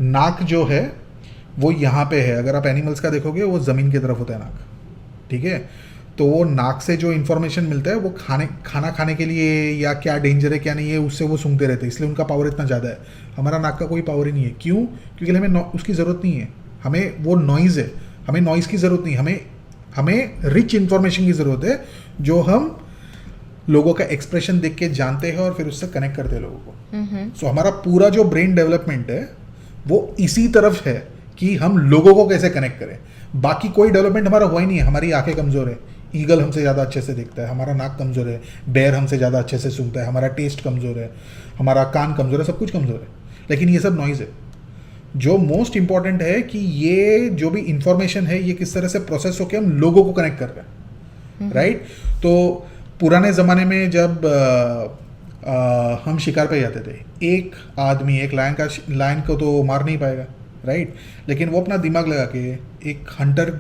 नाक जो है वो यहाँ पे है, अगर आप एनिमल्स का देखोगे वो ज़मीन की तरफ होता है नाक, ठीक है। तो वो नाक से जो इन्फॉर्मेशन मिलता है वो खाना खाने के लिए या क्या डेंजर है क्या नहीं है उससे वो सूंघते रहते हैं, इसलिए उनका पावर इतना ज़्यादा है। हमारा नाक का कोई पावर ही नहीं है। क्यों? क्योंकि हमें उसकी ज़रूरत नहीं है, हमें वो नॉइज़ है, हमें नॉइज़ की ज़रूरत नहीं, हमें रिच इन्फॉर्मेशन की ज़रूरत है जो हम लोगों का एक्सप्रेशन देख के जानते हैं और फिर उससे कनेक्ट करते हैं लोगों को। सो हमारा पूरा जो ब्रेन डेवलपमेंट है वो इसी तरफ है कि हम लोगों को कैसे कनेक्ट करें। बाकी कोई डेवलपमेंट हमारा हुआ ही नहीं है। हमारी आंखें कमज़ोर है, ईगल हमसे ज़्यादा अच्छे से दिखता है, हमारा नाक कमज़ोर है, बेयर हमसे ज़्यादा अच्छे से सूंघता है, हमारा टेस्ट कमज़ोर है, हमारा कान कमज़ोर है, सब कुछ कमज़ोर है, लेकिन ये सब नॉइज़ है। जो मोस्ट इंपॉर्टेंट है कि ये जो भी इंफॉर्मेशन है ये किस तरह से प्रोसेस होकर हम लोगों को कनेक्ट कर रहे हैं, राइट। तो पुराने ज़माने में जब हम शिकार पे जाते थे, एक आदमी एक लायन को तो मार नहीं पाएगा, राइट, लेकिन वो अपना दिमाग लगा के एक हंटर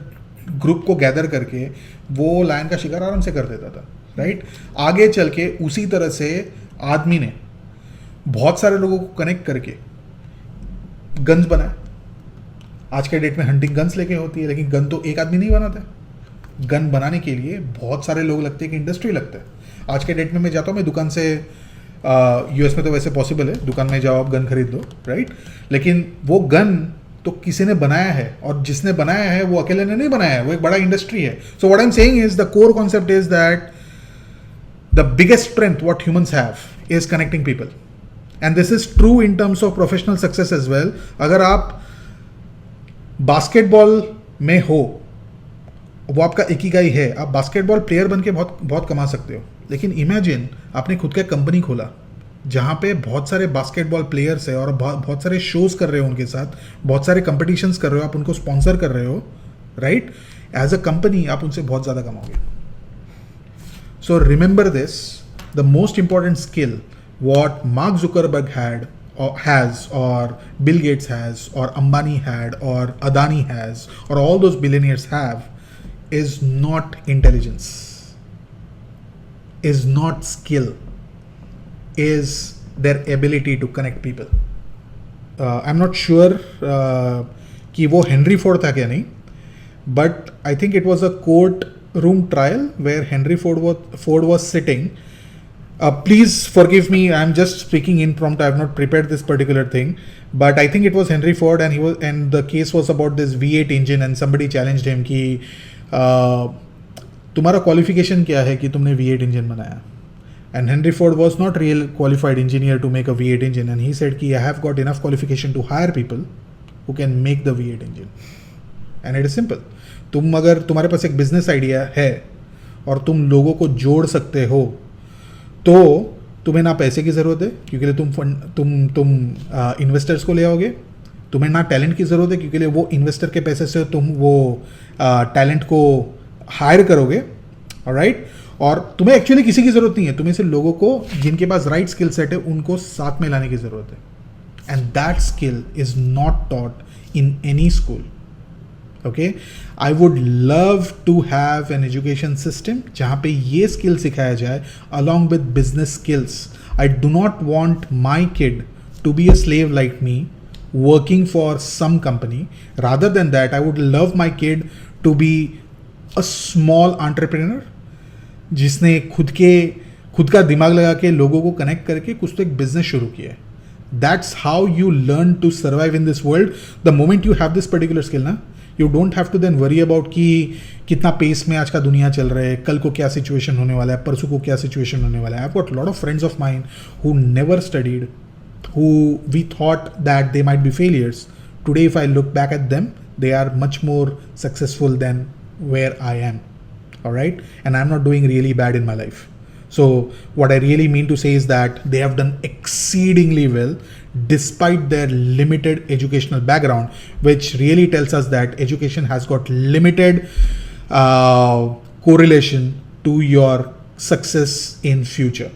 ग्रुप को गैदर करके वो लायन का शिकार आराम से कर देता था, राइट। आगे चल के उसी तरह से आदमी ने बहुत सारे लोगों को कनेक्ट करके गन्स बनाए। आज के डेट में हंटिंग गन्स लेके होती है, लेकिन गन तो एक आदमी नहीं बनाता है। गन बनाने के लिए बहुत सारे लोग लगते हैं, कि इंडस्ट्री लगता है। आज के डेट में मैं जाता हूँ, मैं दुकान से यूएस में तो वैसे पॉसिबल है, दुकान में जाओ आप गन खरीद लो, राइट, लेकिन वो गन तो किसी ने बनाया है, और जिसने बनाया है वो अकेले ने नहीं बनाया है, वो एक बड़ा इंडस्ट्री है। So what I am saying is the core concept is that the biggest strength what humans have is connecting people, and this is true in terms of professional success as well. अगर आप basketball में हो, वो आपका ikigai है, आप basketball player बन के बहुत बहुत कमा सकते हो, लेकिन इमेजिन आपने खुद का कंपनी खोला जहाँ पे बहुत सारे बास्केटबॉल प्लेयर्स है और बहुत सारे शोज कर रहे हो उनके साथ, बहुत सारे कंपटीशंस कर रहे हो, आप उनको स्पॉन्सर कर रहे हो, राइट। एज अ कंपनी आप उनसे बहुत ज़्यादा कमाओगे। So remember this, the most important skill what Mark Zuckerberg had or has, or Bill Gates has, or Ambani had, or Adani has, or all those billionaires have, is not intelligence, is not skill, is their ability to connect people. I'm not sure कि वो Henry Ford था क्या नहीं, but I think it was a courtroom trial where Henry Ford was sitting. Please forgive me, I'm just speaking impromptu. I have not prepared this particular thing, but I think it was Henry Ford, and the case was about this V8 engine, and somebody challenged him कि तुम्हारा qualification क्या है कि तुमने V8 engine बनाया. And Henry Ford was not real qualified engineer to make a V8 engine, and he said कि I have got enough qualification to hire people who can make the V8 engine. And it is simple. तुम अगर तुम्हारे पास एक business idea है और तुम लोगों को जोड़ सकते हो, तो तुम्हें ना पैसे की ज़रूरत है क्योंकि तुम इन्वेस्टर्स को ले आओगे, तुम्हें ना टैलेंट की ज़रूरत है क्योंकि वो इन्वेस्टर के पैसे से तुम वो टैलेंट को हायर करोगे, ऑलराइट, और तुम्हें एक्चुअली किसी की ज़रूरत नहीं है, तुम्हें सिर्फ लोगों को जिनके पास राइट स्किल सेट है उनको साथ में लाने की ज़रूरत है. And that skill is not taught in any school. Okay, I would love to have an education system जहाँ पे ये skill सिखाया जाए along with business skills. I do not want my kid to be a slave like me working for some company. Rather than that, I would love my kid to be a small entrepreneur जिसने खुद का दिमाग लगा के लोगों को connect करके कुछ तो एक बिजनेस शुरू किया है. That's how you learn to survive in this world. The moment you have this particular skill ना, you don't have to then worry about कि कितना पेस में आज का दुनिया चल रहा है, कल को क्या सिचुएशन होने वाला है, परसों को क्या सिचुएशन होने वाला है. I've got a lot of friends of mine who never studied, who we thought that they might be failures. Today, if I look back at them, they are much more successful than where I am. All right, and I'm not doing really bad in my life. So what I really mean to say is that they have done exceedingly well despite their limited educational background, which really tells us that education has got limited correlation to your success in future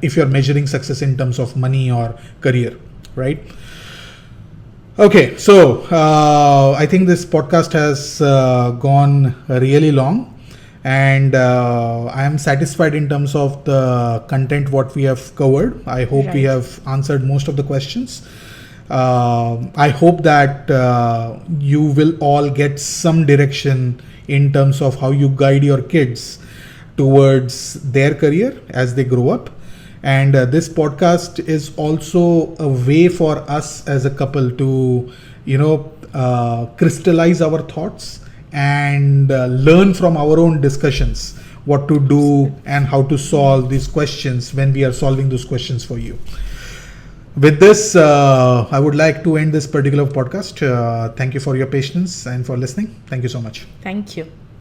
if you're measuring success in terms of money or career, right? Okay, so I think this podcast has gone really long. And I am satisfied in terms of the content what we have covered. I hope we have answered most of the questions. I hope that you will all get some direction in terms of how you guide your kids towards their career as they grow up. And this podcast is also a way for us as a couple to, crystallize our thoughts and learn from our own discussions what to do and how to solve these questions when we are solving those questions for you. With this, I would like to end this particular podcast. Thank you for your patience and for listening. Thank you so much. Thank you.